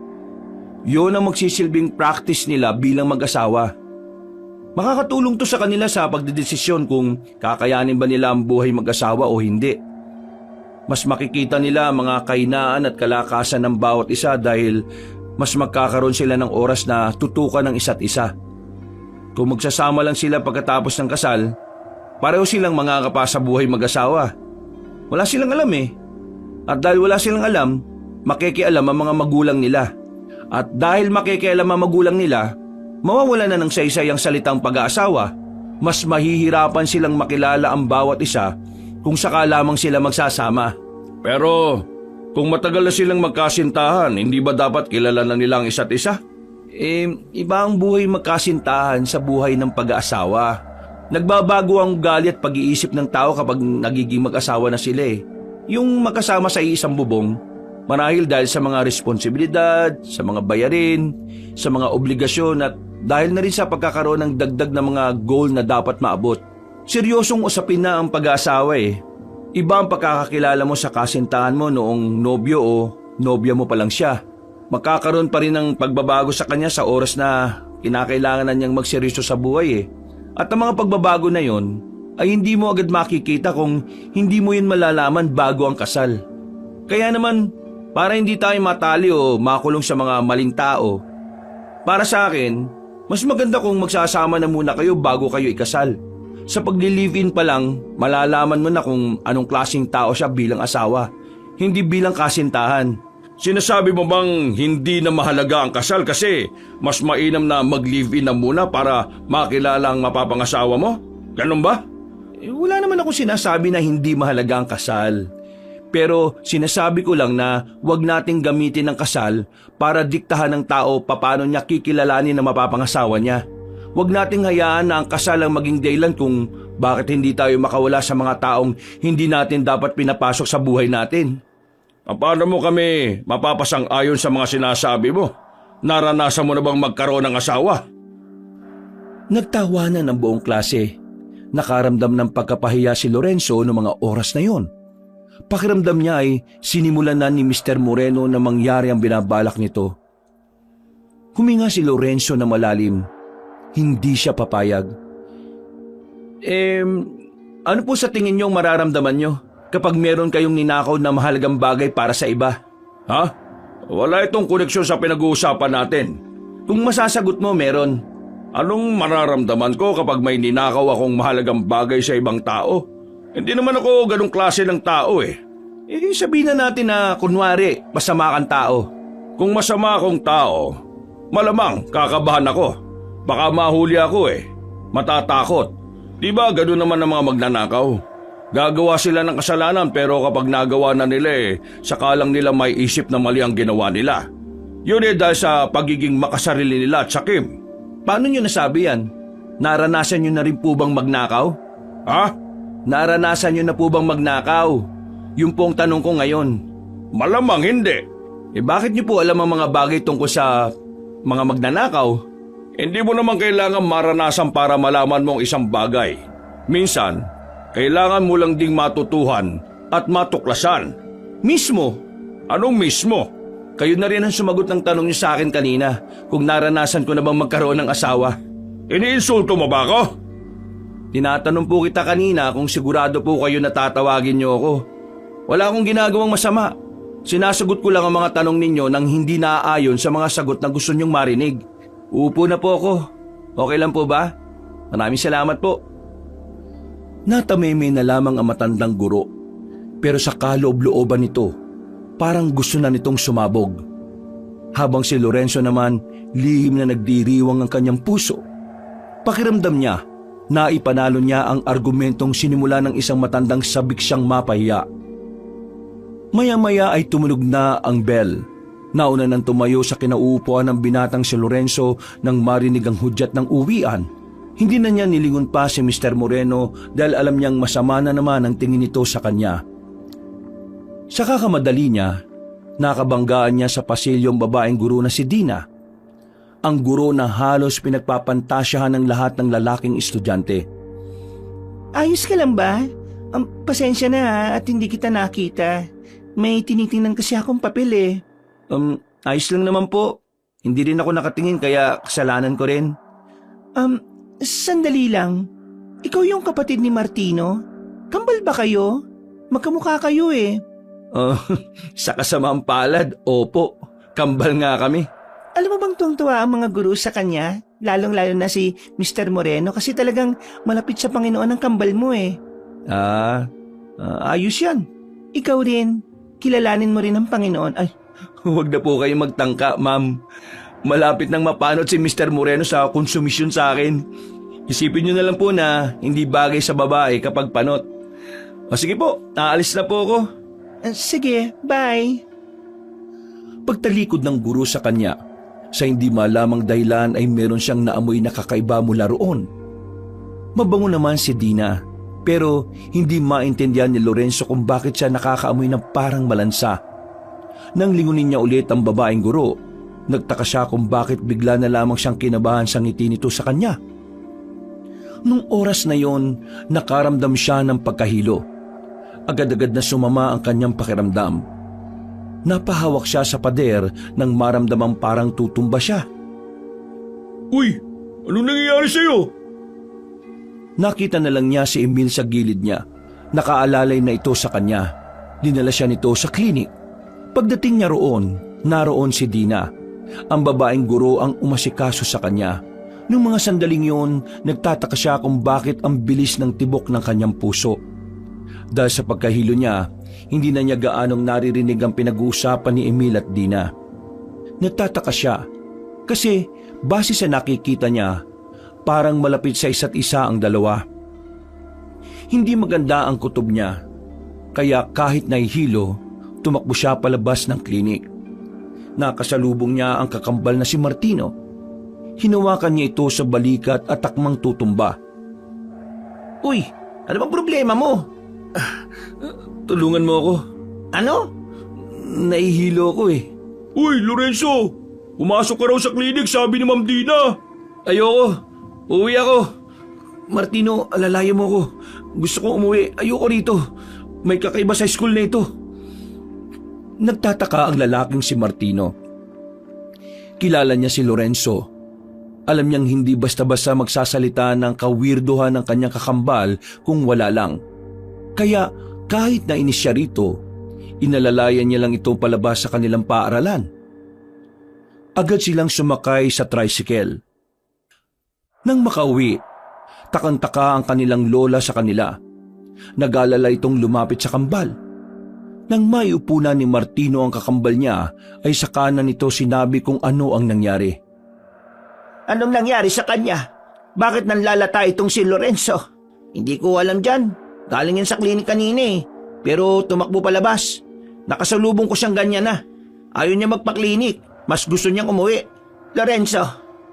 Yun ang magsisilbing practice nila bilang mag-asawa. Makakatulong to sa kanila sa pagdedesisyon kung kakayanin ba nila ang buhay mag-asawa o hindi. Mas makikita nila ang mga kahinaan at kalakasan ng bawat isa dahil mas magkakaroon sila ng oras na tutukan ng isa't isa. Kung magsasama lang sila pagkatapos ng kasal, pareho silang mangangapa sa buhay mag-asawa. Wala silang alam At dahil wala silang alam, makikialam ang mga magulang nila. At dahil makikialam ang magulang nila, mawawala na ng saysay ang salitang pag-aasawa. Mas mahihirapan silang makilala ang bawat isa kung saka lamang sila magsasama. Pero kung matagal na silang magkasintahan, hindi ba dapat kilala na nila ang isa't isa? Iba ang buhay magkasintahan sa buhay ng pag-aasawa. Nagbabago ang ugali at pag-iisip ng tao kapag nagiging mag-asawa na sila Yung magkasama sa isang bubong, marahil dahil sa mga responsibilidad, sa mga bayarin, sa mga obligasyon at dahil na rin sa pagkakaroon ng dagdag na mga goal na dapat maabot. Seryosong usapin na ang pag-aasawa Iba ang pagkakakilala mo sa kasintahan mo noong nobyo o nobya mo pa lang siya. Magkakaroon pa rin ng pagbabago sa kanya sa oras na kinakailangan na niyang magseryoso sa buhay At ang mga pagbabago na yon ay hindi mo agad makikita kung hindi mo yun malalaman bago ang kasal. Kaya naman, para hindi tayo matali o makulong sa mga maling tao, Para sa akin, mas maganda kung magsasama na muna kayo bago kayo ikasal. Sa pagli-live-in pa lang, malalaman mo na kung anong klaseng tao siya bilang asawa, hindi bilang kasintahan. Sinasabi mo bang hindi na mahalaga ang kasal kasi mas mainam na mag-live-in na muna para makilala ang mapapangasawa mo? Ganun ba? Wala naman akong sinasabi na hindi mahalaga ang kasal. Pero sinasabi ko lang na huwag nating gamitin ang kasal para diktahan ng tao paano niya kikilalanin na mapapangasawa niya. Huwag nating hayaan na ang kasal ang maging dahilan kung bakit hindi tayo makawala sa mga taong hindi natin dapat pinapasok sa buhay natin. Paano mo kami mapapasang-ayon sa mga sinasabi mo? Naranasan mo na bang magkaroon ng asawa? Nagtawanan ng buong klase. Nakaramdam ng pagkapahiya si Lorenzo noong mga oras na yon. Pakiramdam niya ay sinimulan na ni Mr. Moreno na mangyari ang binabalak nito. Huminga si Lorenzo na malalim. Hindi siya papayag. Ano po sa tingin niyo ang mararamdaman niyo kapag meron kayong ninakaw na mahalagang bagay para sa iba? Ha? Wala itong koneksyon sa pinag-uusapan natin. Kung masasagot mo, meron. Anong mararamdaman ko kapag may ninakaw akong mahalagang bagay sa ibang tao? Hindi naman ako ganong klase ng tao eh. Sabihin na natin na kunwari, masama kang tao. Kung masama akong tao, malamang kakabahan ako. Baka mahuli ako eh. Matatakot. Di ba gano'n naman ang mga magnanakaw? Gagawa sila ng kasalanan pero kapag nagawa na nila saka lang nila may isip na mali ang ginawa nila. Yun dahil sa pagiging makasarili nila at sakim. Paano nyo nasabi yan? Naranasan nyo na rin po bang magnakaw? Ha? Naranasan nyo na po bang magnakaw? Yung pong tanong ko ngayon. Malamang hindi. Bakit nyo po alam ang mga bagay tungkol sa mga magnanakaw? Hindi mo naman kailangan maranasan para malaman mo ang isang bagay. Minsan, kailangan mo lang ding matutuhan at matuklasan. Mismo? Anong mismo? Kayo na rin ang sumagot ng tanong niyo sa akin kanina kung naranasan ko na bang magkaroon ng asawa. Iniinsulto mo ba ako? Tinatanong po kita kanina kung sigurado po kayo na tatawagin niyo ako. Wala akong ginagawang masama. Sinasagot ko lang ang mga tanong ninyo nang hindi naaayon sa mga sagot na gusto niyong marinig. Uupo na po ako. Okay lang po ba? Maraming salamat po. Natameme na lamang ang matandang guro. Pero sa kaloob-looban nito, parang gusto na nitong sumabog. Habang si Lorenzo naman, lihim na nagdiriwang ang kanyang puso. Pakiramdam niya, naipanalo niya ang argumentong sinimula ng isang matandang sabik siyang mapahiya. Maya-maya ay tumunog na ang bell. Nauna nang tumayo sa kinauupuan ng binatang si Lorenzo nang marinig ang hudyat ng uwian. Hindi na niya nilingon pa si Mr. Moreno dahil alam niyang masama na naman ang tingin nito sa kanya. Sa kakamadali niya, nakabanggaan niya sa pasilyong babaeng guro na si Dina. Ang guro na halos pinagpapantasyahan ng lahat ng lalaking estudyante. Ayos ka lang ba? Pasensya na ha, at hindi kita nakita. May tinitingnan kasi akong papel eh. Ayos lang naman po. Hindi rin ako nakatingin kaya kasalanan ko rin. Sandali lang. Ikaw yung kapatid ni Martino? Kambal ba kayo? Magkamukha kayo eh. Sa kasamaang palad, opo. Kambal nga kami. Alam mo bang tuwang-tuwa ang mga guro sa kanya? Lalong-lalo na si Mr. Moreno kasi talagang malapit sa Panginoon ang kambal mo eh. Ayos yan. Ikaw rin. Kilalanin mo rin ang Panginoon. Ay, Huwag na po kayo magtangka, ma'am. Malapit nang mapanot si Mr. Moreno sa konsumisyon sa akin. Isipin niyo na lang po na hindi bagay sa babae kapag panot. Sige po, aalis na po ako. Sige, bye. Pagtalikod ng guro sa kanya, sa hindi malamang dahilan ay meron siyang naamoy na kakaiba mula roon. Mabango naman si Dina, pero hindi maintindihan ni Lorenzo kung bakit siya nakakaamoy ng parang malansa. Nang lingunin niya ulit ang babaeng guro, nagtaka siya kung bakit bigla na lamang siyang kinabahan sa ngiti nito sa kanya. Nung oras na yon, nakaramdam siya ng pagkahilo. Agad-agad na sumama ang kanyang pakiramdam. Napahawak siya sa pader nang maramdamang parang tutumba siya. Uy! Anong nangyayari sa'yo? Nakita na lang niya si Emil sa gilid niya. Nakaalalay na ito sa kanya. Dinala siya nito sa klinik. Pagdating niya roon, naroon si Dina. Ang babaeng guro ang umasikaso sa kanya. Nung mga sandaling yon, nagtataka siya kung bakit ang bilis ng tibok ng kanyang puso. Dahil sa pagkahilo niya, hindi na niya gaanong naririnig ang pinag-uusapan ni Emil at Dina. Nagtataka siya kasi base sa nakikita niya, parang malapit sa isa't isa ang dalawa. Hindi maganda ang kutob niya, kaya kahit nahihilo, tumakbo siya palabas ng klinik. Nakasalubong niya ang kakambal na si Martino. Hinawakan niya ito sa balikat at takmang tutumba. Uy, ano bang problema mo? Tulungan mo ako. Ano? Nahihilo ako eh. Uy, Lorenzo! Pumasok ka raw sa klinik, sabi ni Ma'am Dina. Ayoko. Uuwi ako. Martino, alalayan mo ako. Gusto kong umuwi. Ayoko rito. May kakaiba sa school na ito. Nagtataka ang lalaking si Martino. Kilala niya si Lorenzo. Alam niyang hindi basta-basta magsasalita ng kawirduhan ng kanyang kakambal kung wala lang. Kaya kahit nainis siya rito, inalalayan niya lang itong palabas sa kanilang paaralan. Agad silang sumakay sa tricycle. Nang makauwi, takang-taka ang kanilang lola sa kanila. Nag-alala itong lumapit sa kambal. Nang maiupo na ni Martino ang kakambal niya, ay sa kanan nito sinabi kung ano ang nangyari. Anong nangyari sa kanya? Bakit nanlalata itong si Lorenzo? Hindi ko alam dyan. Galing yan sa klinik kanina eh. Pero tumakbo palabas. Nakasalubong ko siyang ganyan na. Ayaw niya magpaklinik. Mas gusto niyang umuwi. Lorenzo,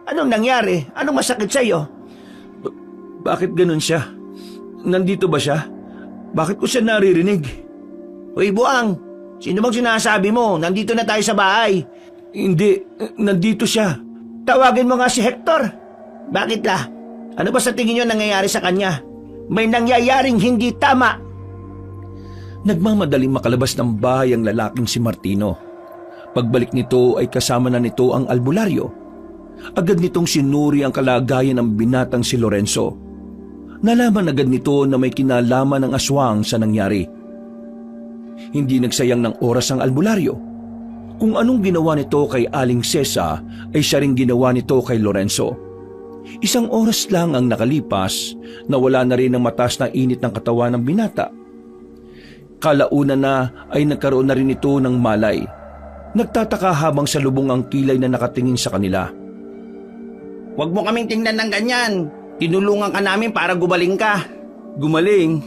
anong nangyari? Anong masakit sa'yo? Bakit ganun siya? Nandito ba siya? Bakit ko siya naririnig? Uy, Buang. Sino bang sinasabi mo? Nandito na tayo sa bahay. Hindi, nandito siya. Tawagin mo nga si Hector. Bakit la? Ano ba sa tingin niyo nangyayari sa kanya? May nangyayaring hindi tama. Nagmamadaling makalabas ng bahay ang lalaking si Martino. Pagbalik nito ay kasama na nito ang albularyo. Agad nitong sinuri ang kalagayan ng binatang si Lorenzo. Nalaman agad nito na may kinalaman ng aswang sa nangyari. Hindi nagsayang ng oras ang albularyo. Kung anong ginawa nito kay Aling Sesa ay siya ring ginawa nito kay Lorenzo. Isang oras lang ang nakalipas na wala na rin ang mataas na init ng katawan ng binata. Kalauna na ay nagkaroon na rin ito ng malay. Nagtataka habang salubong ang kilay na nakatingin sa kanila. Huwag mo kaming tingnan ng ganyan. Tinulungan ka namin para gumaling ka. Gumaling?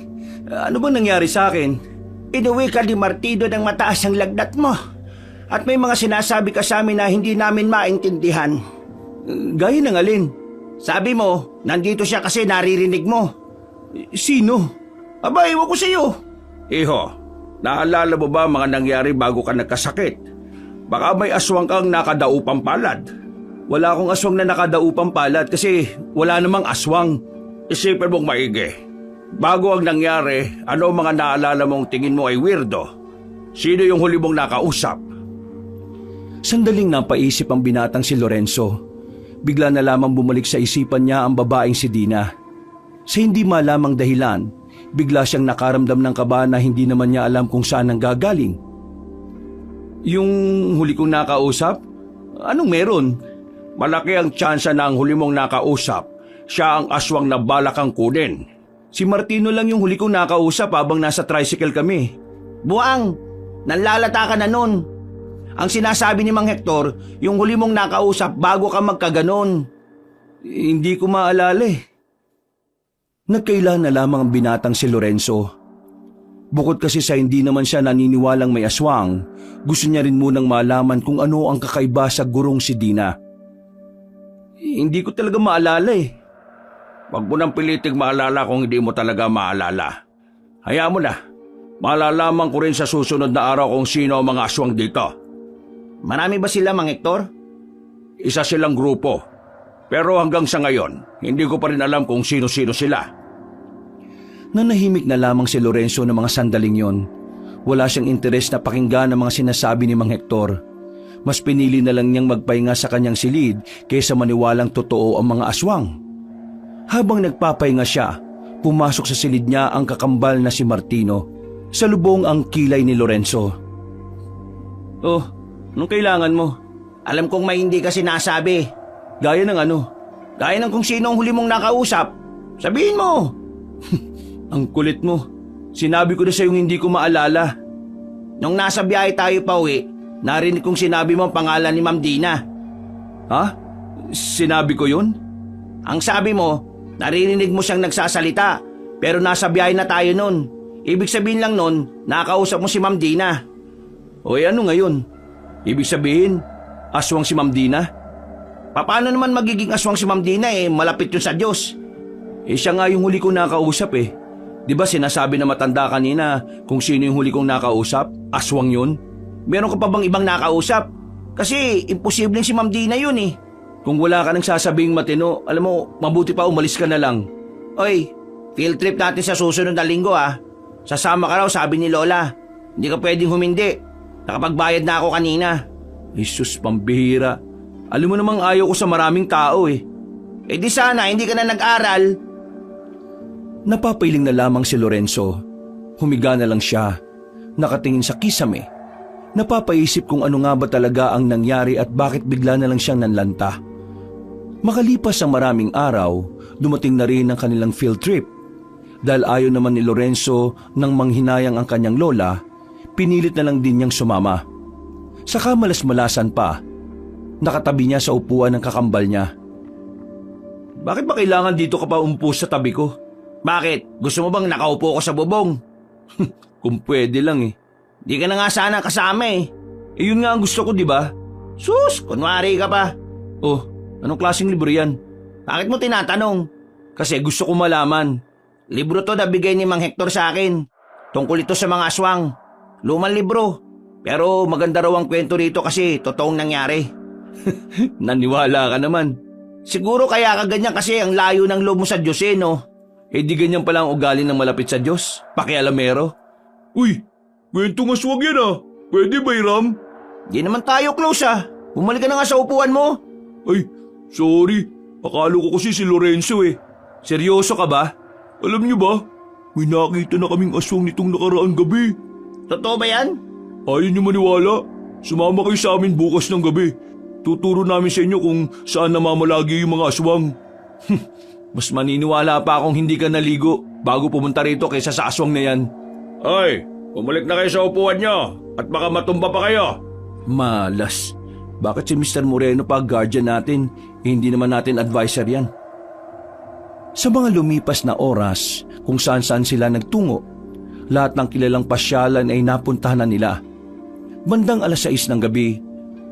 Ano bang nangyari sa akin? Inuwi ka ni Martino ng mataas ang lagnat mo. At may mga sinasabi ka sa amin na hindi namin maintindihan. Gaya ng alin? Sabi mo, nandito siya kasi naririnig mo. Sino? Aba, ewan ko sa iyo. Iho, naalala mo ba mga nangyari bago ka nagkasakit? Baka may aswang kang nakadaupang palad. Wala akong aswang na nakadaupang palad kasi wala namang aswang. Isipin mong maigi. Bago ang nangyari, ano ang mga naalala mong tingin mo ay weirdo? Sino yung huli mong nakausap? Sandaling napaisip ang binatang si Lorenzo. Bigla na lamang bumalik sa isipan niya ang babaeng si Dina. Sa hindi malamang dahilan, bigla siyang nakaramdam ng kaba na hindi naman niya alam kung saan ang gagaling. Yung huli kong nakausap? Anong meron? Malaki ang tsansa na ang huli mong nakausap, siya ang aswang na balak kang kunin. Si Martino lang yung huli kong nakausap habang nasa tricycle kami. Buang, nanlalata ka na nun. Ang sinasabi ni Mang Hector, yung huli mong nakausap bago ka magkaganon. Hindi ko maalala eh. Nagkaila na lamang ang binatang si Lorenzo. Bukod kasi sa hindi naman siya naniniwalang may aswang, gusto niya rin munang malaman kung ano ang kakaiba sa gurong si Dina. Hindi ko talaga maalala eh. Huwag mo nang piliting maalala kung hindi mo talaga maalala. Hayaan mo na. Malalaman ko rin sa susunod na araw kung sino ang mga aswang dito. Marami ba sila, Mang Hector? Isa silang grupo. Pero hanggang sa ngayon, hindi ko pa rin alam kung sino-sino sila. Nanahimik na lamang si Lorenzo ng mga sandaling yon. Wala siyang interes na pakinggan ang mga sinasabi ni Mang Hector. Mas pinili na lang niyang magpahinga sa kanyang silid kaysa maniwalang totoo ang mga aswang. Habang nagpapahinga siya, pumasok sa silid niya ang kakambal na si Martino. Salubong ang kilay ni Lorenzo. Oh, anong kailangan mo? Alam kong may hindi ka sinasabi. Gaya ng ano? Gaya ng kung sino ang huli mong nakausap. Sabihin mo. Ang kulit mo. Sinabi ko na sa'yong hindi ko maalala. Nung nasa biyahe tayo pa uwi, narinig kong sinabi mo ang pangalan ni Ma'am Dina. Ha? Sinabi ko yun? Ang sabi mo, naririnig mo siyang nagsasalita, pero nasa biyahe na tayo nun. Ibig sabihin lang nun, nakakausap mo si Ma'am Dina. O ano ngayon? Ibig sabihin, aswang si Ma'am Dina? Paano naman magiging aswang si Ma'am Dina malapit yun sa Diyos? Siya nga yung huli kong nakausap eh. Di ba sinasabi na matanda kanina kung sino yung huli kong nakausap? Aswang yun? Meron ka pa bang ibang nakausap? Kasi imposibleng si Ma'am Dina yun eh. Kung wala ka nang sasabing matino, alam mo, mabuti pa umalis ka na lang. Oy, field trip natin sa susunod na linggo Sasama ka raw, sabi ni Lola. Hindi ka pwedeng humindi. Nakapagbayad na ako kanina. Jesus, pambihira. Alam mo namang ayaw ko sa maraming tao eh. Di sana, hindi ka na nag-aral. Napapailing na lamang si Lorenzo. Humiga na lang siya, nakatingin sa kisame. Napapaisip kung ano nga ba talaga ang nangyari at bakit bigla na lang siyang nanlanta. Makalipas ang maraming araw, dumating na rin ang kanilang field trip. Dahil ayaw naman ni Lorenzo nang manghinayang ang kanyang lola, pinilit na lang din niyang sumama. Saka malas-malasan pa, nakatabi niya sa upuan ng kakambal niya. Bakit ba kailangan dito ka pa umpo sa tabi ko? Bakit? Gusto mo bang nakaupo ko sa bubong? Kung pwede lang eh. Di ka na nga sana kasama eh. Yun nga ang gusto ko, di ba? Sus, kunwari ka pa. Oh, anong klaseng libro yan? Bakit mo tinatanong? Kasi gusto ko malaman. Libro to na bigay ni Mang Hector sa akin. Tungkol ito sa mga aswang. Lumang libro. Pero maganda raw ang kwento rito kasi totoong nangyari. Naniwala ka naman. Siguro kaya ka ganyan kasi ang layo ng loob mo sa Diyos no? Di ganyan pala ang ugali ng malapit sa Diyos. Pakialamero. Uy, kwentong aswang yan Pwede ba, Hiram? Di naman tayo close Bumalik ka na nga sa upuan mo. Ay, sorry. Akala ko kasi si Lorenzo Seryoso ka ba? Alam niyo ba, may nakita na kaming aswang nitong nakaraang gabi. Totoo ba yan? Ayaw niyo maniwala. Sumama kayo sa amin bukas ng gabi. Tuturo namin sa inyo kung saan namamalagi yung mga aswang. Mas maniniwala pa akong hindi ka naligo bago pumunta rito kaysa sa aswang na yan. Ay, bumalik na kayo sa upuan niyo at baka matumba pa kayo. Malas. Bakit si Mr. Moreno pa guardian natin? Hindi naman natin advisor yan. Sa mga lumipas na oras kung saan-saan sila nagtungo, lahat ng kilalang pasyalan ay napuntahan na nila. Bandang 6:00 ng gabi,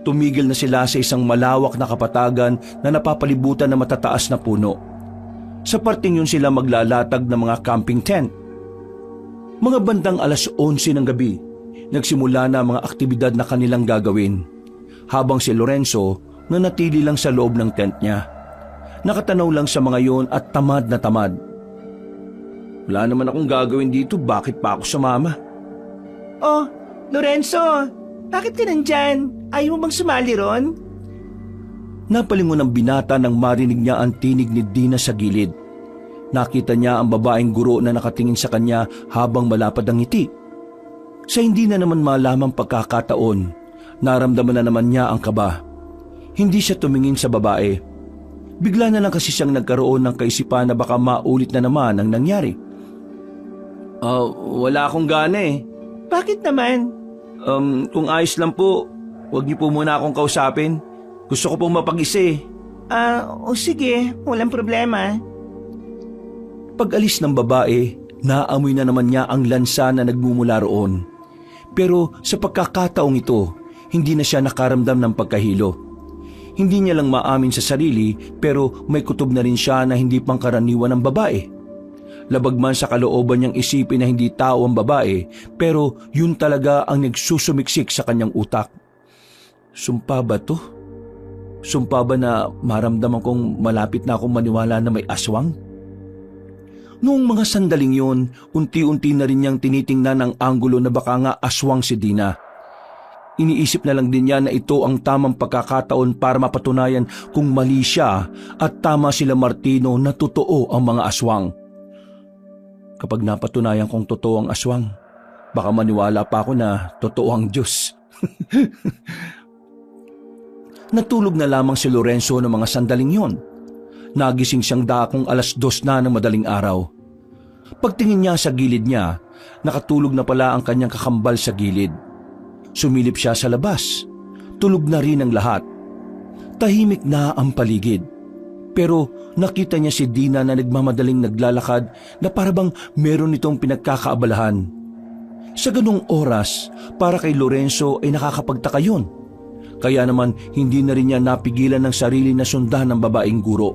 tumigil na sila sa isang malawak na kapatagan na napapalibutan ng matataas na puno. Sa parting yun sila maglalatag ng mga camping tent. Mga bandang 11:00 ng gabi, nagsimula na ang mga aktibidad na kanilang gagawin, habang si Lorenzo nanatili lang sa loob ng tent niya. Nakatanaw lang sa mga yon at tamad na tamad. Wala naman akong gagawin dito, bakit pa ako sumama? Oh, Lorenzo, bakit ka nandyan? Ayaw mo bang sumali ron? Napalingon ang binata nang marinig niya ang tinig ni Dina sa gilid. Nakita niya ang babaeng guro na nakatingin sa kanya habang malapad ang ngiti. Sa hindi na naman malamang pagkakataon, naramdaman na naman niya ang kaba. Hindi siya tumingin sa babae. Bigla na lang kasi siyang nagkaroon ng kaisipan na baka maulit na naman ang nangyari. Wala akong gana Bakit naman? Kung ayos lang po, huwag niyo po muna akong kausapin. Gusto ko pong mapag-isa Sige, walang problema. Pag-alis ng babae, naamoy na naman niya ang lansa na nagmumula roon. Pero sa pagkakataong ito, hindi na siya nakaramdam ng pagkahilo. Hindi niya lang maamin sa sarili pero may kutob na rin siya na hindi pangkaraniwan ng babae. Labag man sa kalooban niyang isipin na hindi tao ang babae, pero yun talaga ang nagsusumiksik sa kanyang utak. Sumpa ba to? Sumpa ba na maramdaman kong malapit na akong maniwala na may aswang? Noong mga sandaling yon, unti-unti na rin niyang tinitingnan ang anggulo na baka nga aswang si Dina. Iniisip na lang din niya na ito ang tamang pagkakataon para mapatunayan kung mali siya at tama sila Martino na totoo ang mga aswang. Kapag napatunayan kong totoo ang aswang, baka maniwala pa ako na totoo ang Diyos. Natulog na lamang si Lorenzo ng mga sandaling yon. Nagising siyang dakong 2:00 na ng madaling araw. Pagtingin niya sa gilid niya, nakatulog na pala ang kanyang kakambal sa gilid. Sumilip siya sa labas. Tulog na rin ang lahat. Tahimik na ang paligid. Pero nakita niya si Dina na nagmamadaling naglalakad na parabang meron itong pinagkakaabalahan. Sa ganung oras, para kay Lorenzo ay nakakapagtaka yun. Kaya naman hindi na rin niya napigilan ng sarili na sundan ng babaeng guro.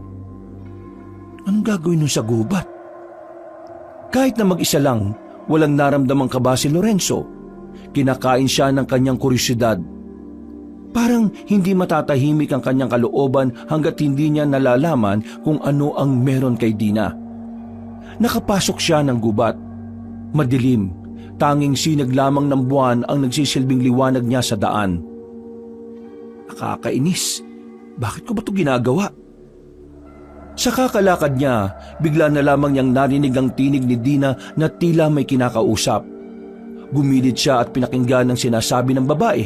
Anong gagawin nun sa gubat? Kahit na mag-isa lang, walang naramdamang kaba si Lorenzo. Kinakain siya ng kanyang kuryosidad. Parang hindi matatahimik ang kanyang kalooban hanggat hindi niya nalalaman kung ano ang meron kay Dina. Nakapasok siya ng gubat. Madilim, tanging sinag lamang ng buwan ang nagsisilbing liwanag niya sa daan. Nakakainis. Bakit ko ba ito ginagawa? Sa kakalakad niya, bigla na lamang niyang narinig ang tinig ni Dina na tila may kinakausap. Gumilid siya at pinakinggan ang sinasabi ng babae.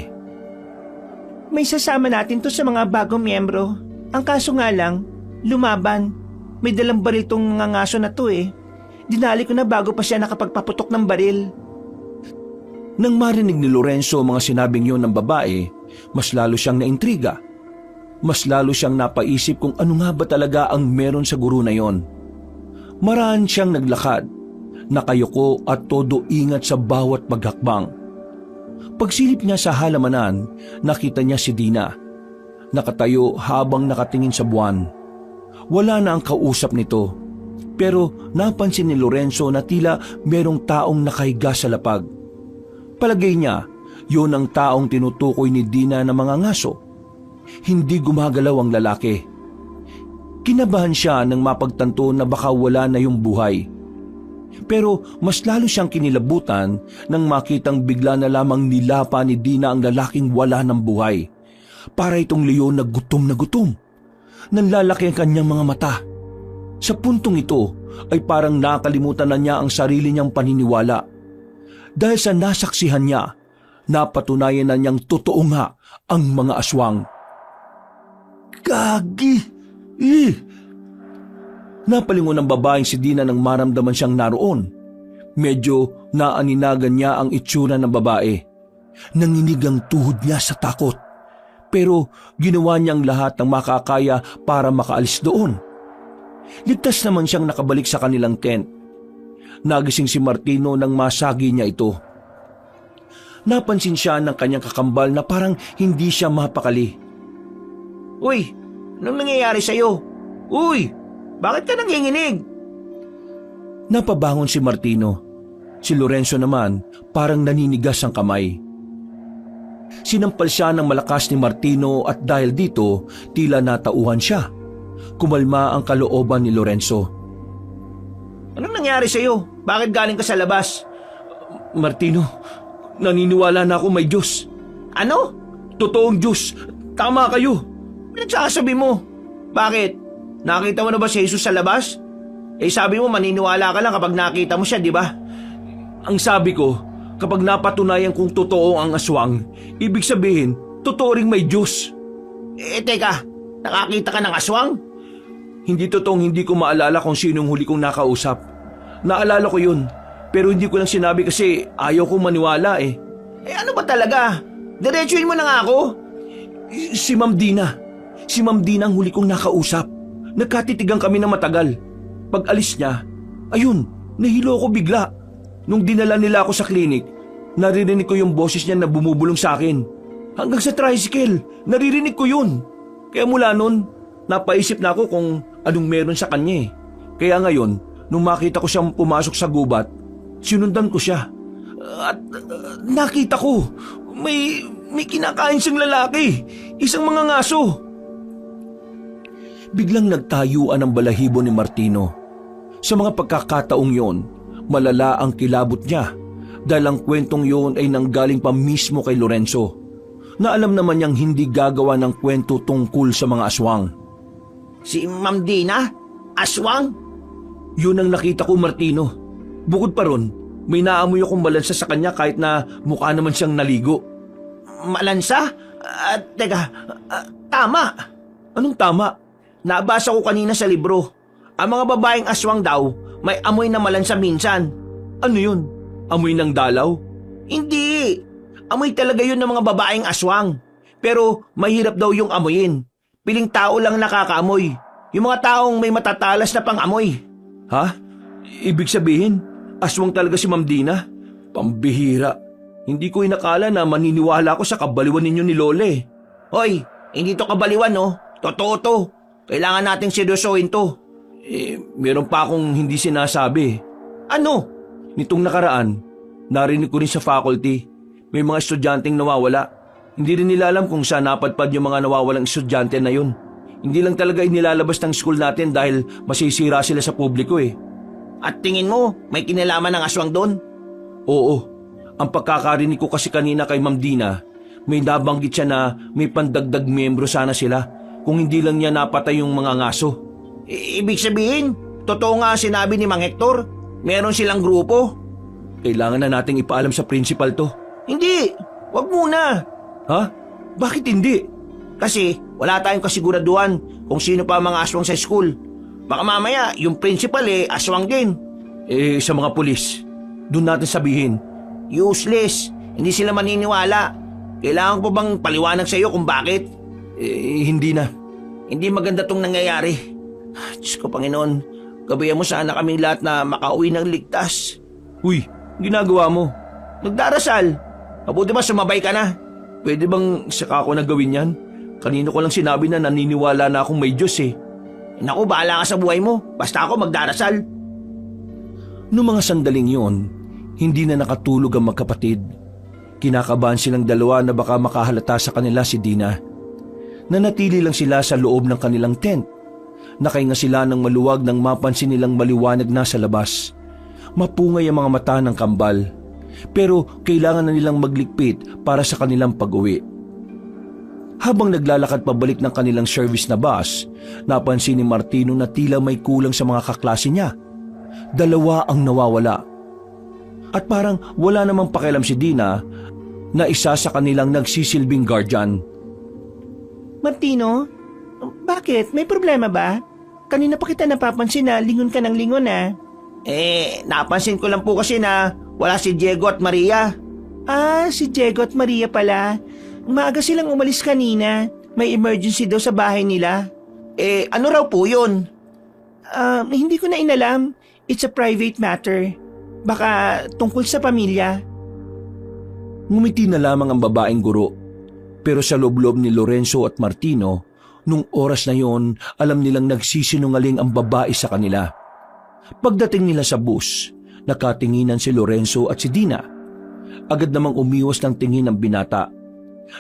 May sasama natin to sa mga bagong miyembro. Ang kaso nga lang, lumaban. May dalang baril tong mga ngaso na to eh. Dinali ko na bago pa siya nakapagpaputok ng baril. Nang marinig ni Lorenzo ang mga sinabing yon ng babae, mas lalo siyang naintriga. Mas lalo siyang napaisip kung ano nga ba talaga ang meron sa guro na yon. Maraan siyang naglakad, nakayuko at todo ingat sa bawat paghakbang. Pagsilip niya sa halamanan, nakita niya si Dina. Nakatayo habang nakatingin sa buwan. Wala na ang kausap nito. Pero napansin ni Lorenzo na tila merong taong nakahiga sa lapag. Palagay niya, yun ang taong tinutukoy ni Dina ng mga ngaso. Hindi gumagalaw ang lalaki. Kinabahan siya nang mapagtanto na baka wala na yung buhay. Pero mas lalo siyang kinilabutan nang makitang bigla na lamang nilapa ni Dina ang lalaking wala ng buhay. Para itong leon na gutom na gutom. Nanlalaki ang kanyang mga mata. Sa puntong ito ay parang nakalimutan na niya ang sarili niyang paniniwala. Dahil sa nasaksihan niya, napatunayan na niyang totoo nga ang mga aswang. Gagi! Napalingon ng babaeng si Dina nang maramdaman siyang naroon. Medyo naaninagan niya ang itsura ng babae. Nanginig ang tuhod niya sa takot. Pero ginawa niyang lahat ng makakaya para makaalis doon. Ligtas naman siyang nakabalik sa kanilang tent. Nagising si Martino nang masagi niya ito. Napansin siya ng kanyang kakambal na parang hindi siya mapakali. Uy, anong nangyayari sa'yo? Uy, bakit ka nanginginig? Napabangon si Martino. Si Lorenzo naman parang naninigas ang kamay. Sinampal siya ng malakas ni Martino at dahil dito tila natauhan siya. Kumalma ang kalooban ni Lorenzo. Anong nangyari sa'yo? Bakit galing ka sa labas? Martino, naniniwala na ako may Diyos. Ano? Totoong Diyos. Tama kayo. Pinagsasabi mo. Bakit? Nakita mo na ba si Jesus sa labas? Eh sabi mo maniniwala ka lang kapag nakita mo siya, di ba? Ang sabi ko, kapag napatunayan kong totoo ang aswang, ibig sabihin, totoo ring may Diyos. Eh teka, nakakita ka ng aswang? Hindi totoong hindi ko maalala kung sinong huli kong nakausap. Naalala ko yun, pero hindi ko lang sinabi kasi ayaw kong maniwala eh. Eh ano ba talaga? Diretsuhin mo na nga ako. Si Ma'am Dina. Si Ma'am Dina ang huli kong nakausap. Nagkatitigan kami na matagal. Pag alis niya, ayun, nahilo ko bigla. Nung dinala nila ako sa klinik, naririnig ko yung boses niya na bumubulong sa akin. Hanggang sa tricycle, naririnig ko yun. Kaya mula nun, napaisip na ako kung anong meron sa kanya eh. Kaya ngayon, nung makita ko siyang pumasok sa gubat, sinundan ko siya. At nakita ko, may kinakain siyang lalaki, isang mga ngaso. Biglang nagtayuan ang balahibo ni Martino. Sa mga pagkakataong yon, malala ang kilabot niya dahil ang kwentong yon ay nanggaling pa mismo kay Lorenzo na alam naman niyang hindi gagawa ng kwento tungkol sa mga aswang. Si Ma'am Dina? Aswang? Yun ang nakita ko, Martino. Bukod pa ron, may naamoy akong malansa sa kanya kahit na mukha naman siyang naligo. Malansa? Teka, tama. Anong tama? Nabasa ko kanina sa libro. Ang mga babaeng aswang daw, may amoy na malansa minsan. Ano yun? Amoy ng dalaw? Hindi. Amoy talaga yun ng mga babaeng aswang. Pero mahirap daw yung amoyin. Piling tao lang nakakaamoy. Yung mga taong may matatalas na pang-amoy. Ha? Ibig sabihin, aswang talaga si Ma'am Dina? Pambihira. Hindi ko inakala na maniniwala ko sa kabaliwan ninyo ni Lole. Hoy, hindi to kabaliwan, no? Totoo to. Kailangan nating seryosohin to. Meron pa akong hindi sinasabi. Ano? Nitong nakaraan, narinig ko rin sa faculty, may mga estudyanteng nawawala. Hindi rin nila alam kung saan napadpad yung mga nawawalang estudyante na yun. Hindi lang talaga inilalabas ng school natin dahil masisira sila sa publiko eh. At tingin mo, may kinalaman ng aswang doon? Oo, ang pagkakarinig ko kasi kanina kay Ma'am Dina, may nabanggit siya na may pandagdag miyembro sana sila kung hindi lang niya napatay yung mga ngaso. Ibig sabihin, totoo nga sinabi ni Mang Hector, meron silang grupo. Kailangan na nating ipaalam sa principal to. Hindi, wag muna. Ha? Bakit hindi? Kasi wala tayong kasiguraduhan kung sino pa ang mga aswang sa school. Baka mamaya yung principal aswang din. Sa mga pulis, doon natin sabihin. Useless, hindi sila maniniwala. Kailangan ko bang paliwanag sa iyo kung bakit? Hindi na. Hindi maganda tong nangyayari. Diyos ko Panginoon, gabayan mo sana kaming lahat na makauwi ng ligtas. Uy, ginagawa mo. Nagdarasal. Mabuti ba sumabay ka na? Pwede bang saka ko na gawin yan? Kanino ko lang sinabi na naniniwala na akong may Diyos eh. Naku, bahala ka sa buhay mo. Basta ako magdarasal. Noong mga sandaling yon, hindi na nakatulog ang magkapatid. Kinakabahan silang dalawa na baka makahalata sa kanila si Dina. Nanatili lang sila sa loob ng kanilang tent. Nakahinga sila ng maluwag nang mapansin nilang maliwanag na sa labas. Mapungay ang mga mata ng kambal. Pero kailangan na nilang magligpit para sa kanilang pag-uwi. Habang naglalakad pabalik ng kanilang service na bus, napansin ni Martino na tila may kulang sa mga kaklase niya. Dalawa ang nawawala. At parang wala namang pakialam si Dina na isa sa kanilang nagsisilbing guardian. Martino, bakit? May problema ba? Kanina pa kita napapansin na lingon ka ng lingon napansin ko lang po kasi na wala si Diego at Maria. Ah, si Diego at Maria pala. Maaga silang umalis kanina. May emergency daw sa bahay nila. Ano raw po yun? Hindi ko na inalam. It's a private matter. Baka tungkol sa pamilya. Ngumiti na lamang ang babaeng guro. Pero sa loob-loob ni Lorenzo at Martino, nung oras na yon, alam nilang nagsisinungaling ang babae sa kanila. Pagdating nila sa bus, nakatinginan si Lorenzo at si Dina. Agad namang umiwas ng tingin ng binata.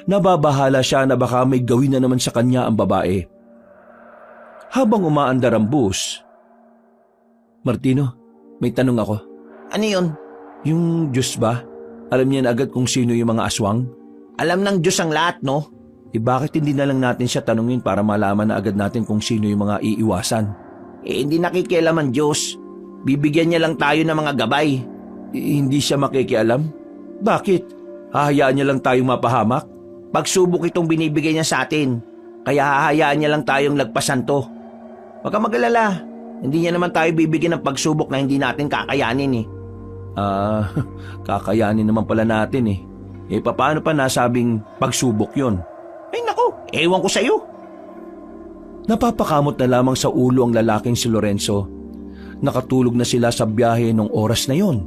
Nababahala siya na baka may gawin na naman sa kanya ang babae. Habang umaandar ang bus, Martino, may tanong ako. Ano yun? Yung Diyos ba? Alam niya na agad kung sino yung mga aswang? Alam ng Diyos ang lahat, no? Bakit hindi na lang natin siya tanungin para malaman na agad natin kung sino yung mga iiwasan? Hindi nakikialam ang Diyos. Bibigyan niya lang tayo ng mga gabay. Hindi siya makikialam? Bakit? Hahayaan niya lang tayong mapahamak? Pagsubok itong binibigay niya sa atin. Kaya hahayaan niya lang tayong lagpasan to. Huwag kang mag-alala. Hindi niya naman tayo bibigyan ng pagsubok na hindi natin kakayanin Kakayanin naman pala natin paano pa nasabing pagsubok yon? Ay naku, ewan ko sa'yo. Napapakamot na lamang sa ulo ang lalaking si Lorenzo. Nakatulog na sila sa biyahe nung oras na yon.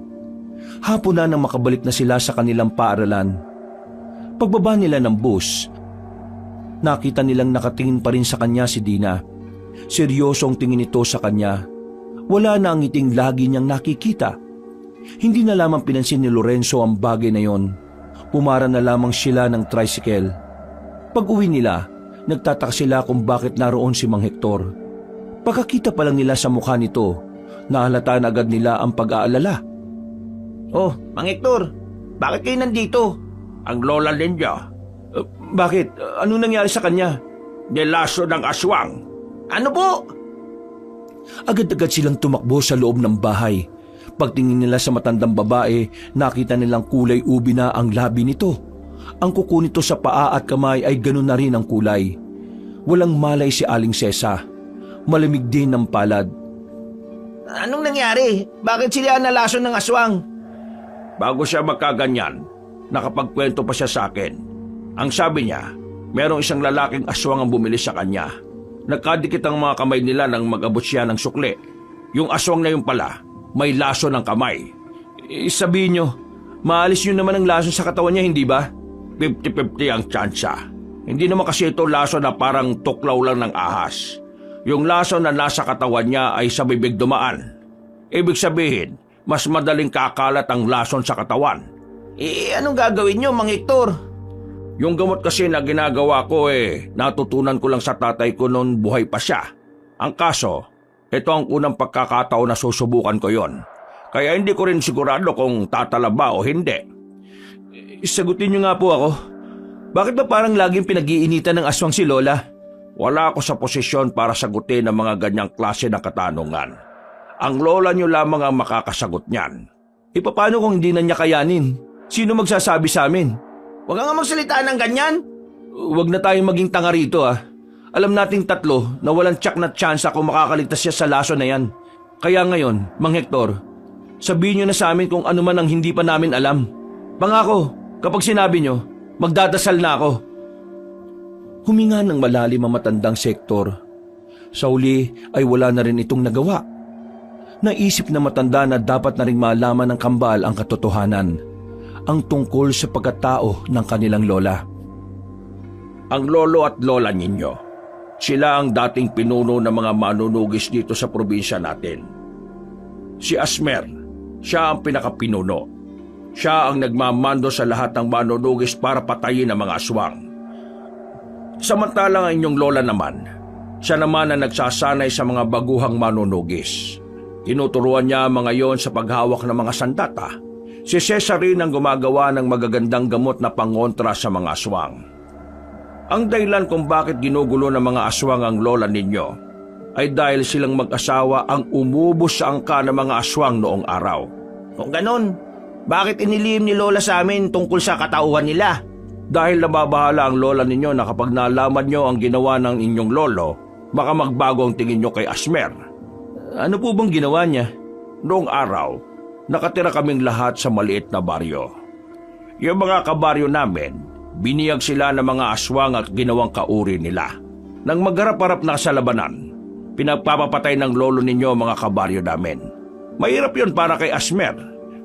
Hapon na nang makabalik na sila sa kanilang paaralan. Pagbaba nila ng bus, nakita nilang nakatingin pa rin sa kanya si Dina. Seryoso ang tingin ito sa kanya. Wala na ang ngiting lagi niyang nakikita. Hindi na lamang pinansin ni Lorenzo ang bagay na yon. Pumara na lamang sila ng tricycle. Pag-uwi nila, nagtataka sila kung bakit naroon si Mang Hector. Pagkakita pa lang nila sa mukha nito, nahalata na agad nila ang pag-aalala. Oh, Mang Hector, bakit kayo nandito? Ang lola ninyo, Bakit? Anong nangyari sa kanya? nilaso ng aswang. Ano po? Agad-agad silang tumakbo sa loob ng bahay. Pagtingin nila sa matandang babae, nakita nilang kulay ubi na ang labi nito. Ang kuko nito sa paa at kamay ay ganun na rin ang kulay. Walang malay si Aling Sesa. Malamig din ang palad. Anong nangyari? Bakit sila nalason ng aswang? Bago siya magkaganyan, nakapagkwento pa siya sa akin. Ang sabi niya, merong isang lalaking aswang ang bumili sa kanya. Nagkadikit ang mga kamay nila nang mag-abot siya ng sukli. Yung aswang na yun pala, may laso ng kamay. Sabihin nyo, maalis nyo naman ang lason sa katawan niya, hindi ba? 50-50 ang tsansa. Hindi naman kasi ito laso na parang tuklaw lang ng ahas. Yung laso na nasa katawan niya ay sa bibig dumaan. Ibig sabihin, mas madaling kakalat ang lason sa katawan. Anong gagawin nyo, Mang Hector? Yung gamot kasi na ginagawa ko natutunan ko lang sa tatay ko noon buhay pa siya. Ang kaso, ito ang unang pagkakataon na susubukan ko yon. Kaya hindi ko rin sigurado kung tatala ba o hindi. Sagutin nyo nga po ako. Bakit ba parang laging pinag-iinitan ng aswang si Lola? Wala ako sa posisyon para sagutin ang mga ganyang klase ng katanungan. Ang lola niyo lamang ang makakasagot niyan. Paano kung hindi na niya kayanin? Sino magsasabi sa amin? Huwag nga magsalita ng ganyan. Huwag na tayong maging tanga rito Alam nating tatlo na walang tsak na tsansa kung makakaligtas siya sa laso na yan. Kaya ngayon, Mang Hector, sabihin nyo na sa amin kung ano man ang hindi pa namin alam. Pangako, kapag sinabi nyo, magdadasal na ako. Huminga ng malalim ang matandang si Hector. Sa uli ay wala na rin itong nagawa. Naisip na matanda na dapat na rin malaman ng kambal ang katotohanan, ang tungkol sa pagkatao ng kanilang lola. Ang lolo at lola ninyo, sila ang dating pinuno ng mga manunugis dito sa probinsya natin. Si Asmer, siya ang pinakapinuno. Siya ang nagmamando sa lahat ng manunugis para patayin ang mga aswang. Samantalang ang inyong lola naman, siya naman ang nagsasanay sa mga baguhang manunugis. Tinuturuan niya mga yon sa paghawak ng mga sandata. Si Cesar rin ang gumagawa ng magagandang gamot na pangontra sa mga aswang. Ang dahilan kung bakit ginugulo ng mga aswang ang lola ninyo ay dahil silang mag-asawa ang umubos sa angka ng mga aswang noong araw. Kung ganon, bakit inilihim ni Lola sa amin tungkol sa katauhan nila? Dahil nababahala ang lola ninyo na kapag nalaman nyo ang ginawa ng inyong lolo, baka magbago ang tingin nyo kay Asmer. Ano po bang ginawa niya? Noong araw, nakatira kaming lahat sa maliit na baryo. Yung mga kabaryo namin, biniyag sila ng mga aswang at ginawang kauri nila. Nang magharap-harap na sa labanan, pinagpapapatay ng lolo ninyo mga kabaryo namin. Mahirap yun para kay Asmer,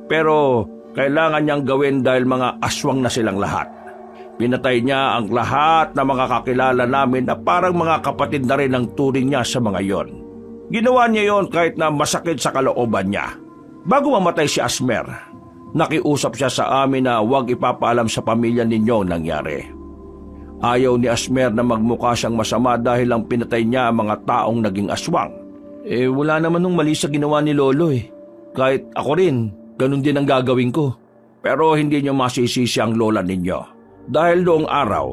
pero kailangan niyang gawin dahil mga aswang na silang lahat. Pinatay niya ang lahat ng mga kakilala namin na parang mga kapatid na rin ang turing niya sa mga yon. Ginawa niya yon kahit na masakit sa kalooban niya. Bago mamatay si Asmer, nakiusap siya sa amin na huwag ipapaalam sa pamilya ninyo ang nangyari. Ayaw ni Asmer na magmukha siyang masama dahil lang pinatay niya ang mga taong naging aswang. Wala naman nung mali sa ginawa ni Lolo Kahit ako rin, ganun din ang gagawin ko. Pero hindi niyo masisisi ang lola ninyo. Dahil noong araw,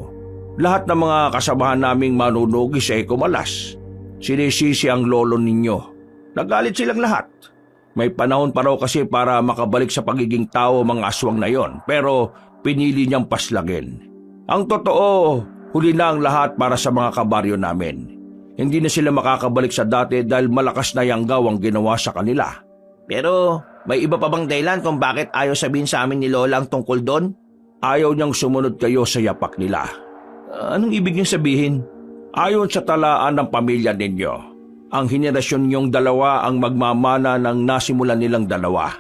lahat ng mga kasamahan naming manunugis ay kumalas. Sinisisi ang lolo ninyo. Nagalit silang lahat. May panahon pa raw kasi para makabalik sa pagiging tao mga aswang na yon, pero pinili niyang paslagin. Ang totoo, huli na ang lahat para sa mga kabaryo namin. Hindi na sila makakabalik sa dati dahil malakas na yanggaw ang ginawa sa kanila. Pero may iba pa bang dahilan kung bakit ayaw sabihin sa amin ni Lola ang tungkol doon? Ayaw niyang sumunod kayo sa yapak nila. Anong ibig niyong sabihin? Ayon sa talaan ng pamilya ninyo, ang henerasyon niyong dalawa ang magmamana ng nasimulan nilang dalawa.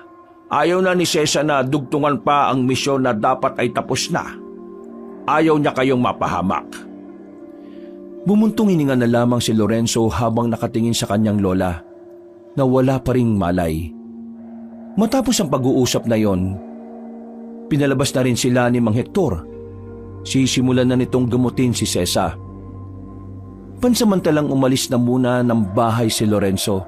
Ayaw na ni Cesar na dugtungan pa ang misyon na dapat ay tapos na. Ayaw niya kayong mapahamak. Bumuntong hininga na lamang si Lorenzo habang nakatingin sa kanyang lola na wala pa ring malay. Matapos ang pag-uusap na yon, pinalabas na rin sila ni Mang Hector. Sisimulan na nitong gamutin si Cesa. Pansamantalang umalis na muna ng bahay si Lorenzo.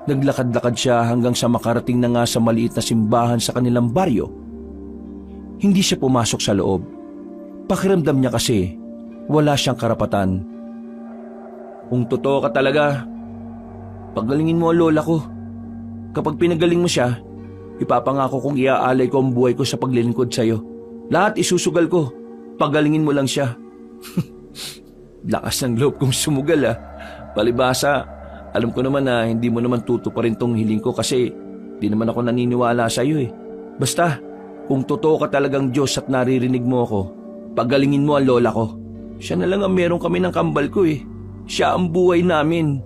Naglakad-lakad siya hanggang sa makarating na nga sa maliit na simbahan sa kanilang baryo. Hindi siya pumasok sa loob. Pakiramdam niya kasi wala siyang karapatan. Kung totoo ka talaga, pagalingin mo ang lola ko. Kapag pinagaling mo siya, ipapangako kong iaalay ko ang buhay ko sa paglilingkod sa'yo. Lahat isusugal ko. pagalingin mo lang siya. Lakas ng loob kong sumugal Palibasa, alam ko naman na hindi mo naman tutuparin tong hiling ko kasi di naman ako naniniwala sa iyo Basta, kung totoo ka talagang Diyos at naririnig mo ako, pagalingin mo ang lola ko. Siya na lang ang meron kami ng kambal ko Siya ang buhay namin.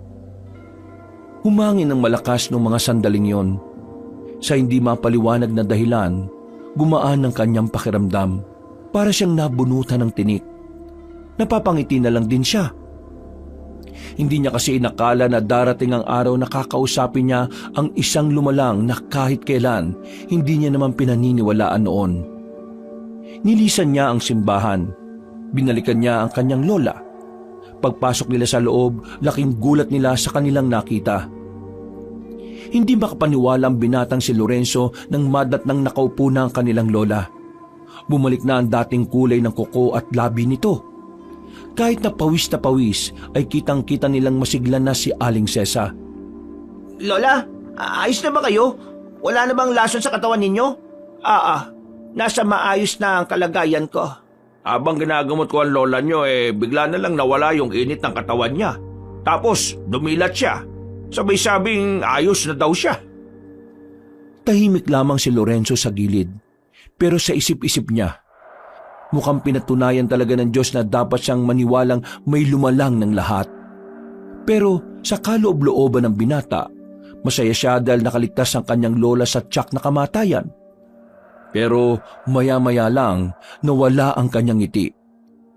Humangin ng malakas ng mga sandaling yon. Sa hindi mapaliwanag na dahilan, gumaan ang kanyang pakiramdam. Para siyang nabunutan ng tinik. Napapangiti na lang din siya. Hindi niya kasi inakala na darating ang araw na kakausapin niya ang isang lumalang na kahit kailan hindi niya naman pinaniniwalaan noon. Nilisan niya ang simbahan. Binalikan niya ang kanyang lola. Pagpasok nila sa loob, laking gulat nila sa kanilang nakita. Hindi makapaniwala ang binatang si Lorenzo nang madatnang nakaupo na ang kanilang lola. Bumalik na ang dating kulay ng kuko at labi nito. Kahit na pawis ay kitang-kita nilang masiglan na si Aling Sesa. Lola, ayos na ba kayo? Wala na bang lason sa katawan ninyo? Nasa maayos na ang kalagayan ko. Habang ginagamot ko ang lola nyo, bigla na lang nawala yung init ng katawan niya. Tapos, dumilat siya. Sabay-sabing ayos na daw siya. Tahimik lamang si Lorenzo sa gilid. Pero sa isip-isip niya, mukhang pinatunayan talaga ng Diyos na dapat siyang maniwalang may lumalang ng lahat. Pero sa kaloob-looban ng binata, masaya siya dahil nakaligtas ang kanyang lola sa tiyak na kamatayan. Pero maya-maya lang nawala ang kanyang ngiti.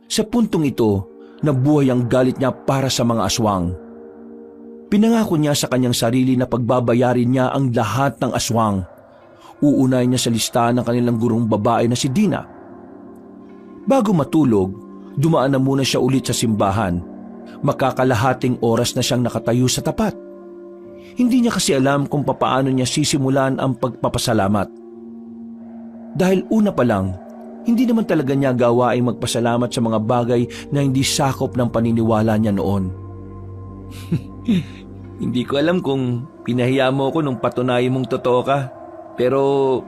Sa puntong ito, nabuhay ang galit niya para sa mga aswang. Pinangako niya sa kanyang sarili na pagbabayarin niya ang lahat ng aswang. Uunahin niya sa listahan ng kanilang gurong babae na si Dina. Bago matulog, dumaan na muna siya ulit sa simbahan. Makakalahating oras na siyang nakatayo sa tapat. Hindi niya kasi alam kung papaano niya sisimulan ang pagpapasalamat. Dahil una pa lang, hindi naman talaga niya gawaing magpasalamat sa mga bagay na hindi sakop ng paniniwala niya noon. Hindi ko alam kung pinahiya mo ko nung patunayan mong totoo ka. Pero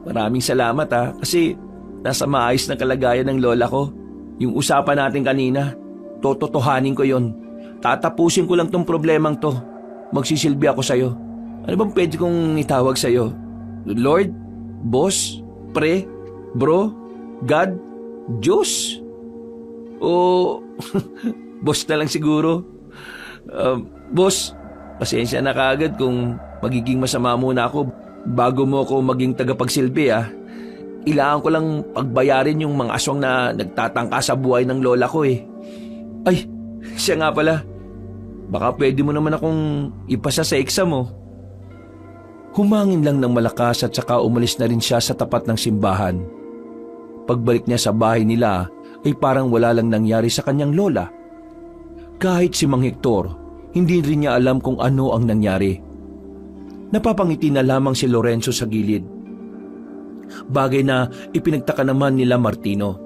maraming salamat kasi nasa maayos na kalagayan ng lola ko. Yung usapan natin kanina, tototohanin ko yon. Tatapusin ko lang tong problemang to. Magsisilbi ako sa'yo. Ano bang pwede kong itawag sa'yo? Lord? Boss? Pre? Bro? God? Diyos? O boss na lang siguro? Boss, pasensya na kaagad kung magiging masama muna ako bago mo ako maging tagapagsilbi Ilangan ko lang pagbayarin yung mga aswang na nagtatangka sa buhay ng lola ko Ay, siya nga pala. Baka pwede mo naman akong ipasa sa exam mo. Humangin lang ng malakas at saka umalis na rin siya sa tapat ng simbahan. Pagbalik niya sa bahay nila ay parang wala lang nangyari sa kanyang lola. Kahit si Mang Hector, hindi rin niya alam kung ano ang nangyari. Napapangiti na lamang si Lorenzo sa gilid. Bagay na ipinagtaka naman nila Martino.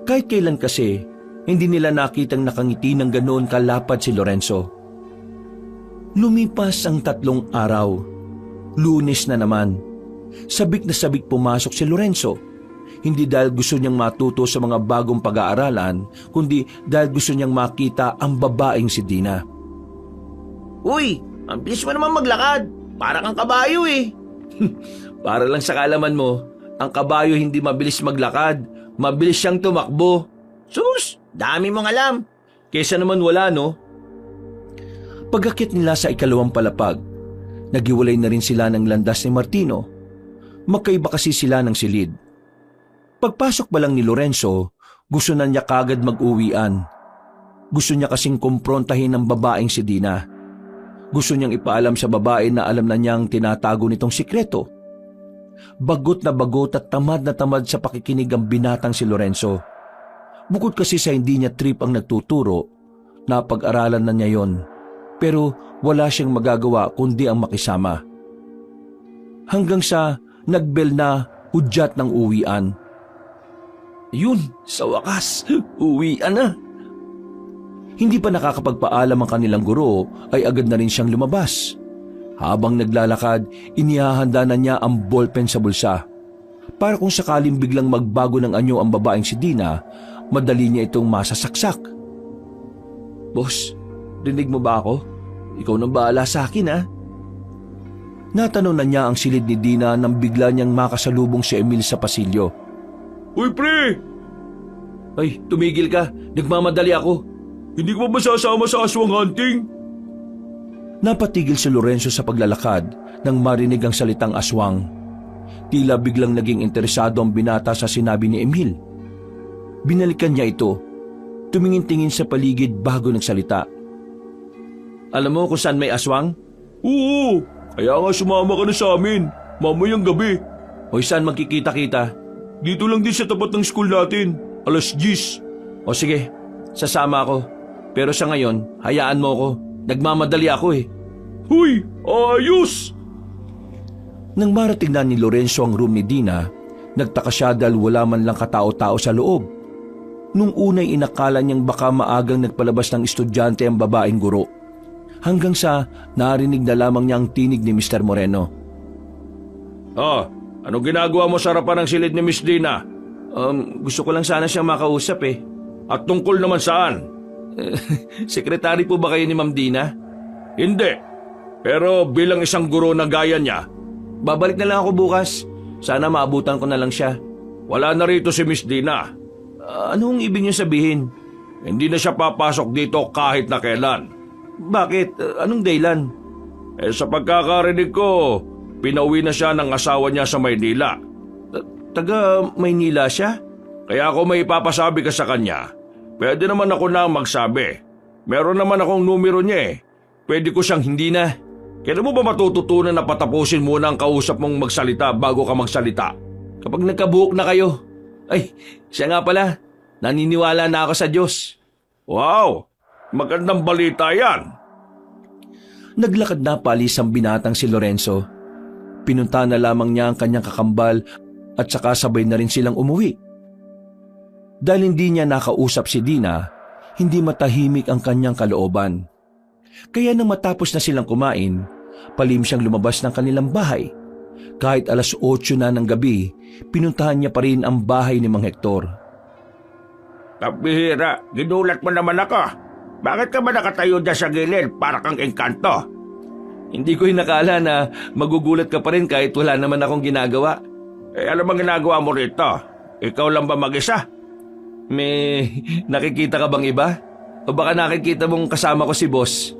Kahit kailan kasi, hindi nila nakitang nakangiti ng ganoon kalapad si Lorenzo. Lumipas ang 3 araw. Lunes na naman. Sabik na sabik pumasok si Lorenzo. Hindi dahil gusto niyang matuto sa mga bagong pag-aaralan, kundi dahil gusto niyang makita ang babaeng si Dina. Uy, ang bilis mo naman maglakad. Para kang kabayo Para lang sa kaalaman mo, ang kabayo hindi mabilis maglakad. Mabilis siyang tumakbo. Sus, dami mong alam. Kesa naman wala, no? Pag-akyat nila sa 2 palapag, nagiwalay na rin sila ng landas ni Martino. Magkaiba kasi sila ng silid. Pagpasok pa lang ni Lorenzo, gusto na niya kagad mag-uwian. Gusto niya kasing kumprontahin ng babaeng si Dina. Gusto niyang ipaalam sa babae na alam na niyang tinatago nitong sikreto. Bagot na bagot at tamad na tamad sa pakikinig ang binatang si Lorenzo. Bukod kasi sa hindi niya trip ang nagtuturo, napag-aralan na niya yon. Pero wala siyang magagawa kundi ang makisama. Hanggang sa nagbel na hudyat ng uwian. Yun, sa wakas, uwian na. Hindi pa nakakapagpaalam ang kanilang guro ay agad na rin siyang lumabas. Habang naglalakad, inihahanda na niya ang ballpen sa bulsa. para kung sakaling biglang magbago ng anyo ang babaeng si Dina, madali niya itong masasaksak. Boss, rinig mo ba ako? Ikaw nang bahala sa akin, ha? Natanong na niya ang silid ni Dina nang bigla niyang makasalubong si Emil sa pasilyo. Uy, pre! Ay, tumigil ka. Nagmamadali ako. Hindi ko ba sasama sa aswang hunting? Napatigil si Lorenzo sa paglalakad nang marinig ang salitang aswang. Tila biglang naging interesado ang binata sa sinabi ni Emil. Binalikan niya ito. Tumingin-tingin sa paligid bago nagsalita. Alam mo kung saan may aswang? Oo, kaya nga sumama ka na sa amin. Mamayang gabi. O saan magkikita-kita? Dito lang din sa tapat ng school natin. Alas 10. O sige, sasama ako. Pero sa ngayon, hayaan mo ako. Nagmamadali ako eh. Huy, ayos! Nang marating na ni Lorenzo ang room ni Dina, nagtaka siya dahil wala man lang katao-tao sa loob. Nung unay inakala niyang baka maagang nagpalabas ng estudyante ang babaeng guro. Hanggang sa narinig na lamang niya ang tinig ni Mr. Moreno. Anong ginagawa mo sa harapan ng silid ni Miss Dina? Gusto ko lang sana siyang makausap eh. At tungkol naman saan? Sekretary po ba kayo ni Ma'am Dina? Hindi. Pero bilang isang guro na gaya niya, Babalik na lang ako bukas. Sana maabutan ko na lang siya. wala na rito si Miss Dina. Anong ibig niyo sabihin? Hindi na siya papasok dito kahit na kailan. Bakit? Anong dahilan? Sa pagkakarinig ko, pinauwi na siya ng asawa niya sa Maynila. Taga Maynila siya? Kaya ako may ipapasabi ka sa kanya, pwede naman ako na magsabi. Meron naman akong numero niya eh. Pwede ko siyang hindi na. Kailan mo ba matututunan na patapusin muna ang kausap mong magsalita bago ka magsalita? Kapag nagkabuhok na kayo. Ay, siya nga pala. Naniniwala na ako sa Diyos. Wow! Magandang balita yan. Naglakad na palis ang binatang si Lorenzo. Pinunta na lamang niya ang kanyang kakambal at saka sabay na rin silang umuwi. Dahil hindi niya nakausap si Dina, hindi matahimik ang kanyang kalooban. Kaya nang matapos na silang kumain, palim siyang lumabas ng kanilang bahay. Kahit alas 8 na ng gabi, pinuntahan niya pa rin ang bahay ni Mang Hector. Kapihira, ginulat mo naman ako. Bakit ka ba nakatayo dyan sa gilid para kang engkanto? Hindi ko hinakala na magugulat ka pa rin kahit wala naman akong ginagawa. Ano bang ginagawa mo rito? Ikaw lang ba mag-isa? May nakikita ka bang iba? O baka nakikita mong kasama ko si Boss?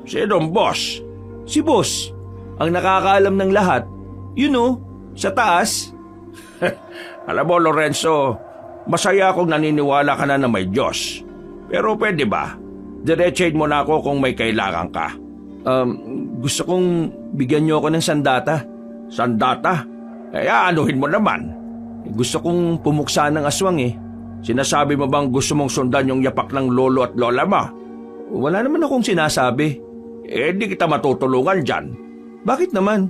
Sinong boss? Si Boss, ang nakakaalam ng lahat. You know, sa taas. Alam mo, Lorenzo, masaya akong naniniwala ka na may Diyos. Pero pwede ba? Diretsahin mo na ako kung may kailangan ka. Gusto kong bigyan niyo ako ng sandata. Sandata? Kaya anuhin mo naman. Gusto kong pumuksa ng aswang eh. Sinasabi mo bang gusto mong sundan yung yapak ng lolo at lola mo? Wala naman akong sinasabi. Di kita matutulungan dyan. Bakit naman?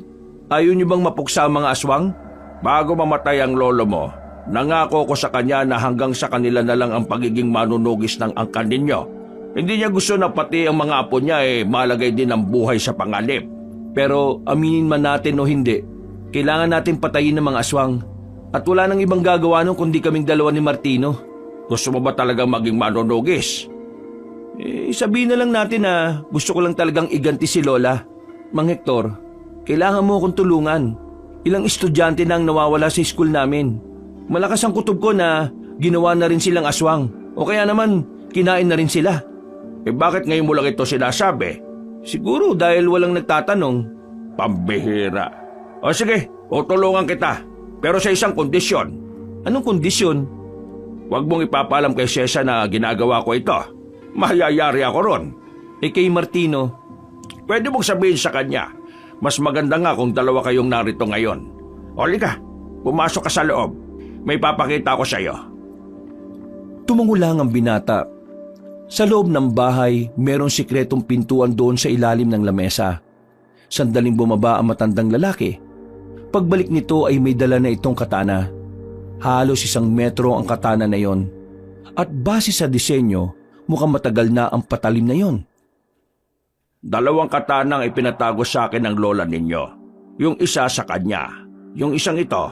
Ayaw niyo bang mapuksa ang mga aswang? Bago mamatay ang lolo mo, nangako ko sa kanya na hanggang sa kanila na lang ang pagiging manunugis ng angkan ninyo. Hindi niya gusto na pati ang mga apo niya malagay din ang buhay sa panganib. Pero aminin man natin o hindi, kailangan natin patayin ng mga aswang. At wala nang ibang gagawa nun kundi kaming dalawa ni Martino. Gusto mo ba talagang maging manunugis? Sabihin na lang natin na gusto ko lang talagang iganti si Lola. Mang Hector, kailangan mo akong tulungan. Ilang estudyante na ang nawawala sa school namin. Malakas ang kutob ko na ginawa na rin silang aswang. O kaya naman, kinain na rin sila. Bakit ngayon mo lang ito sinasabi? Siguro dahil walang nagtatanong. Pambihira. O sige, tutulungan kita. Pero sa isang kondisyon. Anong kondisyon? Huwag mong ipapaalam kay Cesar na ginagawa ko ito. Mahayayari ako ron. Kay Martino, pwede mong sabihin sa kanya, mas maganda nga kung dalawa kayong narito ngayon. Olika, pumasok ka sa loob. May papakita ko sa iyo. Tumango lang ang binata. Sa loob ng bahay, merong sikretong pintuan doon sa ilalim ng lamesa. Sandaling bumaba ang matandang lalaki. Pagbalik nito ay may dala na itong katana. Halos 1 metro ang katana na yon. At base sa disenyo, mukhang matagal na ang patalim na yon. 2 katanang ipinatago sa akin ng lola ninyo. Yung isa sa kanya. Yung isang ito,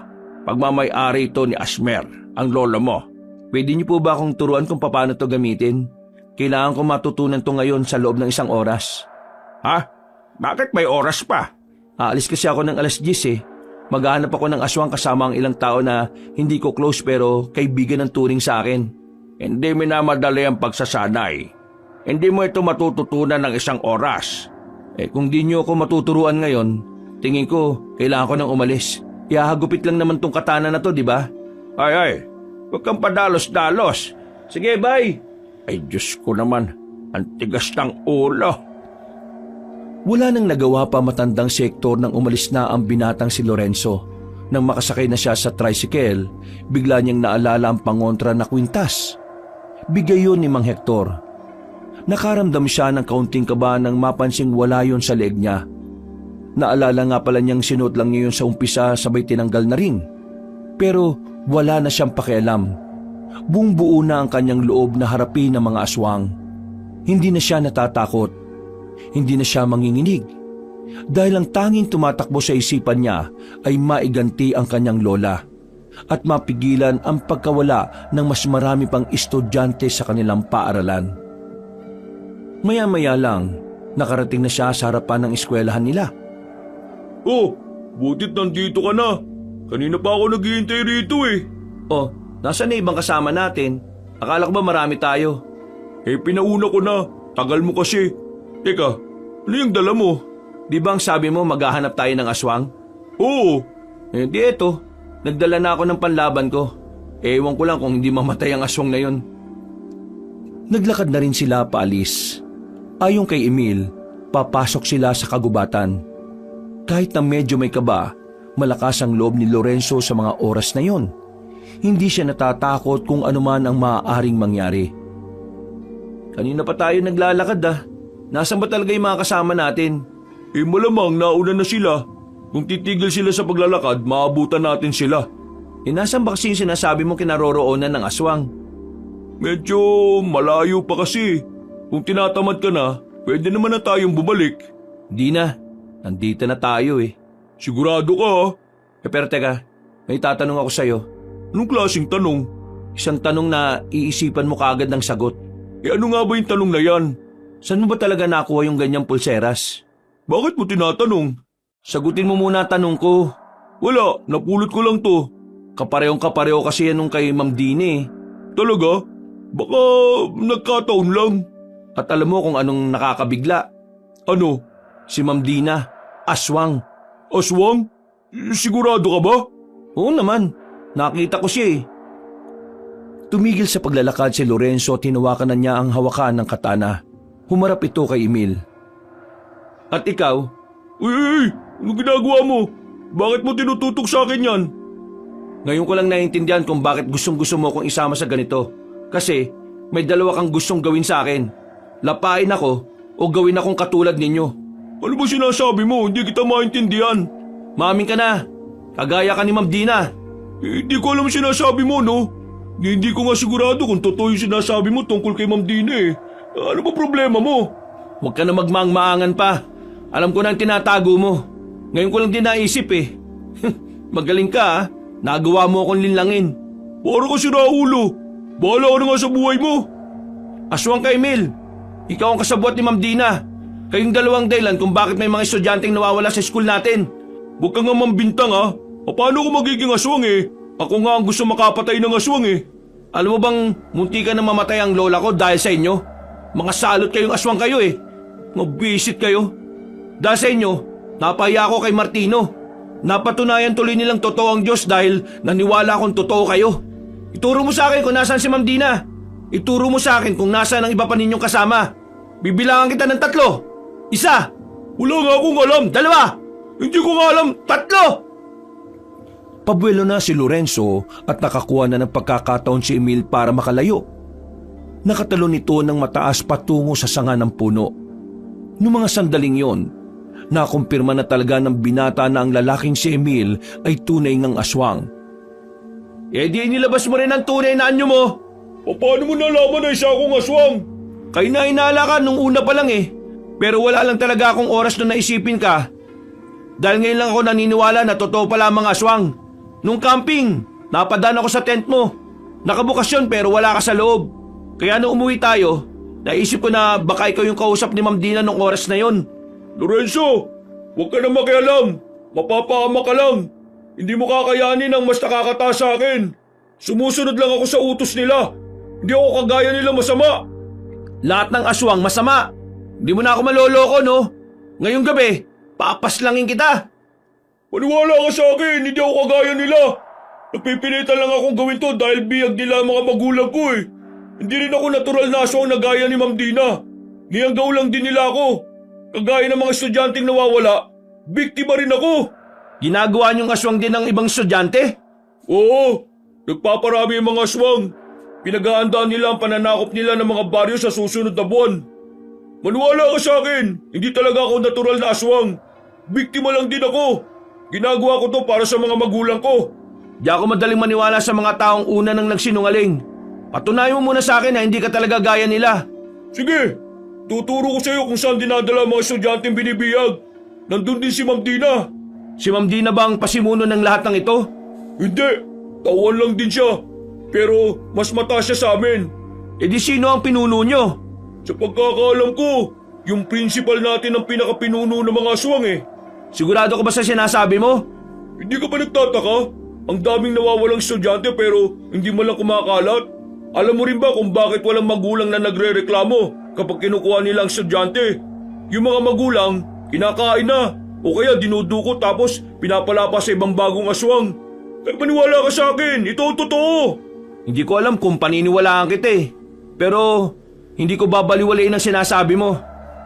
Pagmamay-ari ito ni Asmer, ang lolo mo. Pwede niyo po ba akong turuan kung paano to gamitin? Kailangan ko matutunan to ngayon sa loob ng 1 oras. Ha? Bakit may oras pa? Aalis kasi ako ng 10:00 eh. Maghahanap ako ng aswang kasama ang ilang tao na hindi ko close pero kaibigan ng turing sa akin. Hindi minamadali ang pagsasanay. Hindi mo ito matututunan ng 1 oras. Kung di niyo ako matuturuan ngayon, tingin ko kailangan ko nang umalis. Ihahagupit lang naman tong katana na to, di ba? Ay, huwag kang padalos-dalos. Sige, bye! Ay, Diyos ko naman, ang tigas ng ulo. Wala nang nagawa pa matandang si Hector nang umalis na ang binatang si Lorenzo. Nang makasakay na siya sa tricycle, bigla niyang naalala ang pangontra na kwintas. Bigay yun ni Mang Hector. Nakaramdam siya ng kaunting kaba nang mapansing wala yun sa leeg niya. Naalala nga pala niyang sinuot lang niya yun sa umpisa sabay tinanggal na rin. Pero wala na siyang pakialam. Buong buo na ang kanyang loob na harapin ang mga aswang. Hindi na siya natatakot. Hindi na siya manginginig. Dahil ang tanging tumatakbo sa isipan niya ay maiganti ang kanyang lola at mapigilan ang pagkawala ng mas marami pang estudyante sa kanilang paaralan. Maya-maya lang, nakarating na siya sa harapan ng eskwelahan nila. Oh, butit nandito ka na. Kanina pa ako naghihintay rito eh. Oh, nasaan na ibang kasama natin? Akala ko ba marami tayo? Pinauna ko na. Tagal mo kasi. Teka, ano yung dala mo? Di ba ang sabi mo maghahanap tayo ng aswang? Oo. Di eto, nagdala na ako ng panlaban ko. Ewan ko lang kung hindi mamatay ang aswang na yun. Naglakad na rin sila paalis. Ayon kay Emil, papasok sila sa kagubatan. Kahit na medyo may kaba, malakas ang loob ni Lorenzo sa mga oras na yon. Hindi siya natatakot kung anuman ang maaaring mangyari. Kanina pa tayo naglalakad Nasaan ba talaga yung mga kasama natin? Malamang nauna na sila. Kung titigil sila sa paglalakad, maabutan natin sila. Nasaan ba kasi yung sinasabi mong kinaroroonan ng aswang? Medyo malayo pa kasi. Kung tinatamad ka na, pwede naman na tayong bumalik. Di na. Nandito na tayo eh. Sigurado ka ha? Pero teka, may tatanong ako sa'yo. Anong klaseng tanong? Isang tanong na iisipan mo kaagad ng sagot. Ano nga ba yung tanong na yan? Saan mo ba talaga nakuha yung ganyang pulseras? Bakit mo tinatanong? Sagutin mo muna tanong ko. Wala, napulot ko lang to. Kaparehong kapareho kasi yan nung kay Ma'am Dini. Talaga? Baka nagkataon lang. At alam mo kung anong nakakabigla? Ano? Si Ma'am Dina, aswang. Aswang? Sigurado ka ba? Oo naman, nakita ko siya eh. Tumigil sa paglalakad si Lorenzo at hinawakan na niya ang hawakan ng katana. Humarap ito kay Emil. At ikaw? Uy, ano ginagawa mo? Bakit mo tinututok sa akin yan? Ngayon ko lang naiintindihan kung bakit gustong-gusto mo akong isama sa ganito. Kasi may dalawa kang gustong gawin sa akin. Lapain ako o gawin akong katulad ninyo. Ano ba sinasabi mo? Hindi kita maintindihan. Maamin ka na. Kagaya ka ni Ma'am Dina. Hindi ko alam sinasabi mo, no? Hindi ko nga sigurado kung totoo yung sinasabi mo tungkol kay Ma'am Dina eh. Ano ba problema mo? Huwag ka na magmaang-maangan pa. Alam ko na ang tinatago mo. Ngayon ko lang din naisip eh. Magaling ka ha. Nagawa mo akong linlangin. Para ka siraulo. Bahala ka na nga sa buhay mo. Aswang ka, Emil. Ikaw ang kasabwat ni Ma'am Dina. Kayong dalawang dahilan kung bakit may mga estudyanteng nawawala sa school natin. Huwag ka nga mambintang ha. Paano ko magiging aswang eh? Ako nga ang gusto makapatay ng aswang eh. Alam mo bang munti ka na mamatay ang lola ko dahil sa inyo? Mga salot kayong aswang kayo eh. Mabisit kayo. Dahil sa inyo, napahiya ako kay Martino. Napatunayan tuloy nilang totoo ang Diyos dahil naniwala akong totoo kayo. Ituro mo sa akin kung nasaan si Ma'am Dina. Ituro mo sa akin kung nasaan ang iba pa ninyong kasama. Bibilangan kita ng 3. 1. Wala nga akong alam. 2. Hindi ko nga alam. 3. Pabuelo na si Lorenzo at nakakuha na ng pagkakataon si Emil para makalayo. Nakatalon ito ng mataas patungo sa sanga ng puno. Noong mga sandaling yon, nakumpirma na talaga ng binata na ang lalaking si Emil ay tunay ngang aswang. Di inilabas mo rin ang tunay na anyo mo. Paano mo nalaman na isa akong aswang? Kayo na inala ka nung una pa lang eh. Pero wala lang talaga akong oras na naisipin ka. Dahil ngayon lang ako naniniwala na totoo pala ang mga aswang. Nung camping, napadaan ako sa tent mo. Nakabukas yun pero wala ka sa loob. Kaya nung umuwi tayo, naisip ko na baka ikaw yung kausap ni Ma'am Dina nung oras na yon. Lorenzo, huwag ka na makialam. Mapapahama ka lang. Hindi mo kakayanin ang mas nakakataas sa akin. Sumusunod lang ako sa utos nila. Hindi ako kagaya nila masama. Lahat ng aswang masama. Hindi mo na ako maloloko, no? Ngayong gabi, papaslangin kita. Maniwala ka sa akin, hindi ako kagaya nila. Nagpipilitan lang akong gawin to dahil biyag nila ang mga magulang ko eh. Hindi rin ako natural na aswang na gaya ni Ma'am Dina. Niyanggaw lang din nila ako. Kagaya ng mga estudyanteng nawawala, biktima rin ako. Ginagawa niyong aswang din ng ibang estudyante? Oo, nagpaparami ang mga aswang. Pinag-aandaan nila ang pananakop nila ng mga baryo sa susunod na buwan. Maniwala ka sa akin, hindi talaga ako natural na aswang. Biktima lang din ako. Ginagawa ko to para sa mga magulang ko. Di ako madaling maniwala sa mga taong una nang nagsinungaling. Patunayan mo muna sa akin na hindi ka talaga gaya nila. Sige, tuturo ko sa iyo kung saan dinadala ang mga estudyanteng binibiyag. Nandun din si Ma'am Dina. Si Ma'am Dina ba ang pasimuno ng lahat ng ito? Hindi, tauhan lang din siya. Pero mas mataas siya sa amin. E di sino ang pinuno nyo? Sa pagkakaalam ko, yung principal natin ang pinakapinuno ng mga aswang eh. Sigurado ka ba sa sinasabi mo? Hindi ka ba nagtataka? Ang daming nawawalang estudyante pero hindi man lang kumakalat. Alam mo rin ba kung bakit walang magulang na nagre-reklamo kapag kinukuha nila ang estudyante? Yung mga magulang, kinakain na o kaya dinuduko tapos pinapalapa sa ibang bagong aswang. Kaya maniwala ka sa akin, ito ang totoo. Hindi ko alam kung paniniwalaan kita eh. Pero hindi ko babaliwalain ang sinasabi mo.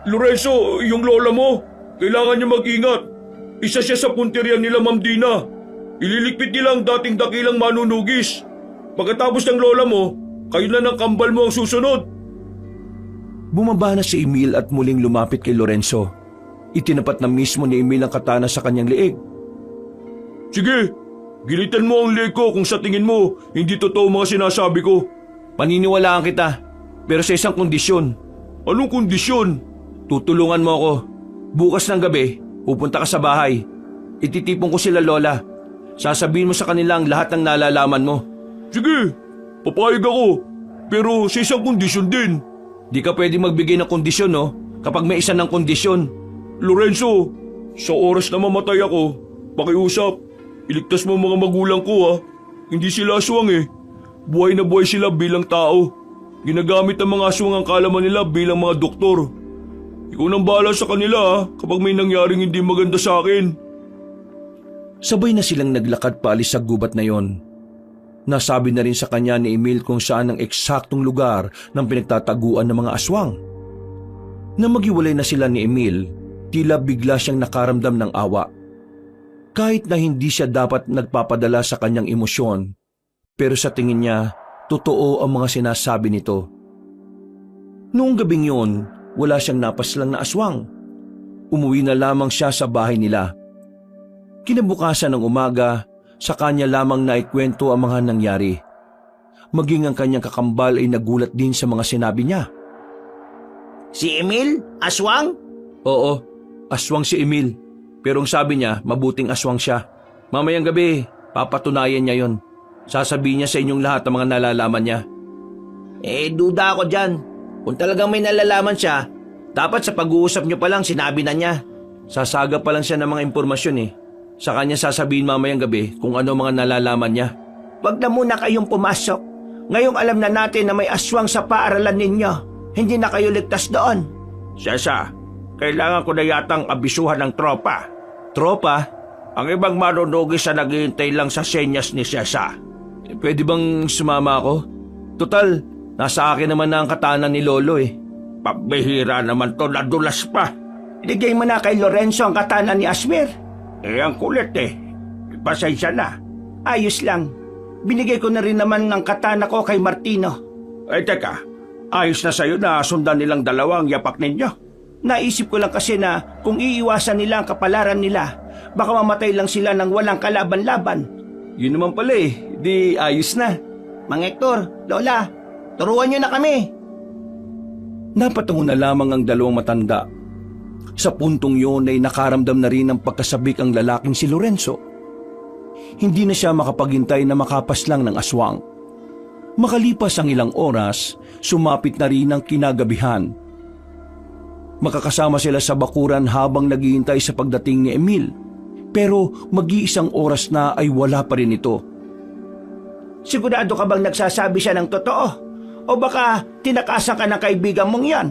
Lorenzo, yung lola mo, kailangan niya mag-ingat. Isa siya sa punteriya nila Ma'am Dina. Ililigpit nila ang dating dakilang manunugis. Pagkatapos ng lola mo, kayo na ng kambal mo ang susunod. Bumaba na si Emil at muling lumapit kay Lorenzo. Itinapat na mismo ni Emil ang katana sa kanyang leeg. Sige, gilitan mo ang leg ko kung sa tingin mo hindi totoo mga sinasabi ko. Paniniwalaan kita, pero sa isang kondisyon. Anong kondisyon? Tutulungan mo ako. Bukas ng gabi, pupunta ka sa bahay. Ititipon ko sila lola. Sasabihin mo sa kanila ang lahat ng nalalaman mo. Sige, papayag ako. Pero sa isang kondisyon din. Di ka pwede magbigay ng kondisyon, no? Kapag may isa ng kondisyon. Lorenzo, sa oras na mamatay ako, pakiusap, iligtas mo ang mga magulang ko ha. Hindi sila aswang eh. Buhay na buhay sila bilang tao. Ginagamit ang mga aswang ang kalaman nila bilang mga doktor. Ikaw nang bahala sa kanila ha, kapag may nangyaring hindi maganda sa akin. Sabay na silang naglakad paalis sa gubat na yon. Nasabi na rin sa kanya ni Emil kung saan ang eksaktong lugar ng pinagtataguan ng mga aswang. Nang maghiwalay na sila ni Emil, tila bigla siyang nakaramdam ng awa. Kahit na hindi siya dapat nagpapadala sa kanyang emosyon, pero sa tingin niya, totoo ang mga sinasabi nito. Noong gabing yon, wala siyang napaslang na aswang. Umuwi na lamang siya sa bahay nila. Kinabukasan ng umaga, sa kanya lamang naikwento ang mga nangyari. Maging ang kanyang kakambal ay nagulat din sa mga sinabi niya. Si Emil? Aswang? Oo, aswang si Emil. Pero ang sabi niya, mabuting aswang siya. Mamayang gabi, papatunayan niya yon. Sasabihin niya sa inyong lahat ang mga nalalaman niya. Duda ako dyan. Kung talagang may nalalaman siya, dapat sa pag-uusap niyo pa lang sinabi na niya. Sasaga pa lang siya ng mga impormasyon eh. Sa kanya sasabihin mamayang gabi kung ano mga nalalaman niya. Wag na muna kayong pumasok. Ngayong alam na natin na may aswang sa paaralan ninyo. Hindi na kayo ligtas doon. Sesa, kailangan ko na yatang abisuhan ng tropa. Tropa? Ang ibang marunugis na naghihintay lang sa senyas ni Sesa. Pwede bang sumama ako? Total, nasa akin naman na ang katana ni Lolo eh. Pabihira naman to, nadulas pa. Iligay mo na kay Lorenzo ang katana ni Aswir. Ang kulit eh. Pasensya na. Ayos lang. Binigay ko na rin naman ng katana ko kay Martino. Teka. Ayos na sa'yo na sundan nilang dalawa ang yapak ninyo. Naisip ko lang kasi na kung iiwasan nila ang kapalaran nila, baka mamatay lang sila ng walang kalaban-laban. Yun naman pala eh. Di ayos na. Mang Hector, Lola, turuan niyo na kami. Napatungo na lamang ang dalawang matanda. Sa puntong yun ay nakaramdam na rin ng pagkasabik ang lalaking si Lorenzo. Hindi na siya makapaghintay na makapaslang ng aswang. Makalipas ang ilang oras, sumapit na rin ang kinagabihan. Makakasama sila sa bakuran habang naghihintay sa pagdating ni Emil. Pero mag-iisang oras na ay wala pa rin ito. Sigurado ka bang nagsasabi siya ng totoo? O baka tinakasan ka ng kaibigan mong yan?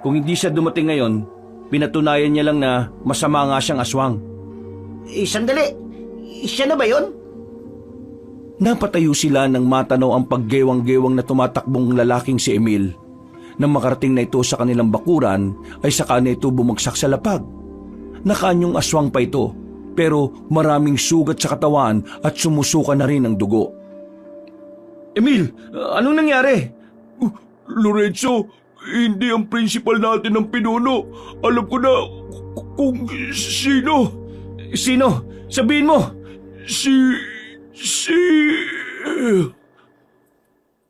Kung hindi siya dumating ngayon, pinatunayan niya lang na masama nga siyang aswang. Sandali. Siya na ba yun? Napatayo sila nang matanaw ang paggewang-gewang na tumatakbong lalaking si Emil. Nang makarating na ito sa kanilang bakuran, ay saka na ito bumagsak sa lapag. Nakaanyong aswang pa ito, pero maraming sugat sa katawan at sumusuka na rin ang dugo. Emil, anong nangyari? Lorenzo, hindi ang principal natin ang pinuno. Alam ko na kung sino. Sino? Sabihin mo!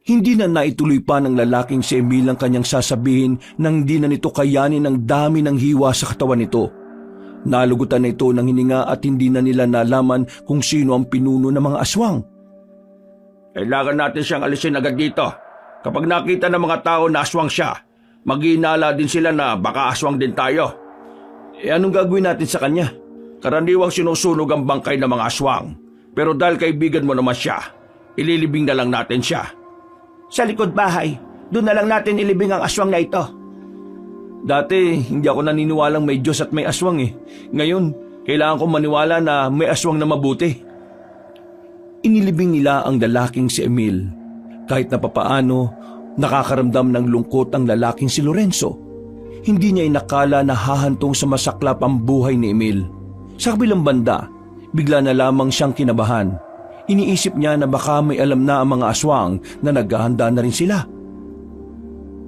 Hindi na naituloy pa ng lalaking si Emil ang kanyang sasabihin nang di na nito kayanin ang dami ng hiwa sa katawan nito. Nalugutan na ito ng hininga at hindi na nila nalaman kung sino ang pinuno ng mga aswang. Kailangan natin siyang alisin agad dito. Kapag nakita ng mga tao na aswang siya, mag-iinala din sila na baka aswang din tayo. Anong gagawin natin sa kanya? Karaniwang sinusunog ang bangkay ng mga aswang. Pero dahil kaibigan mo naman siya, ililibing na lang natin siya. Sa likod bahay, doon na lang natin ilibing ang aswang na ito. Dati, hindi ako naniniwalang may Diyos at may aswang eh. Ngayon, kailangan kong maniwala na may aswang na mabuti. Inilibing nila ang lalaking si Emil. Kahit na papaano, nakakaramdam ng lungkot ang lalaking si Lorenzo. Hindi niya inakala na hahantong sa masaklap ang buhay ni Emil. Sa kabilang banda, bigla na lamang siyang kinabahan. Iniisip niya na baka may alam na ang mga aswang na naghahanda na rin sila.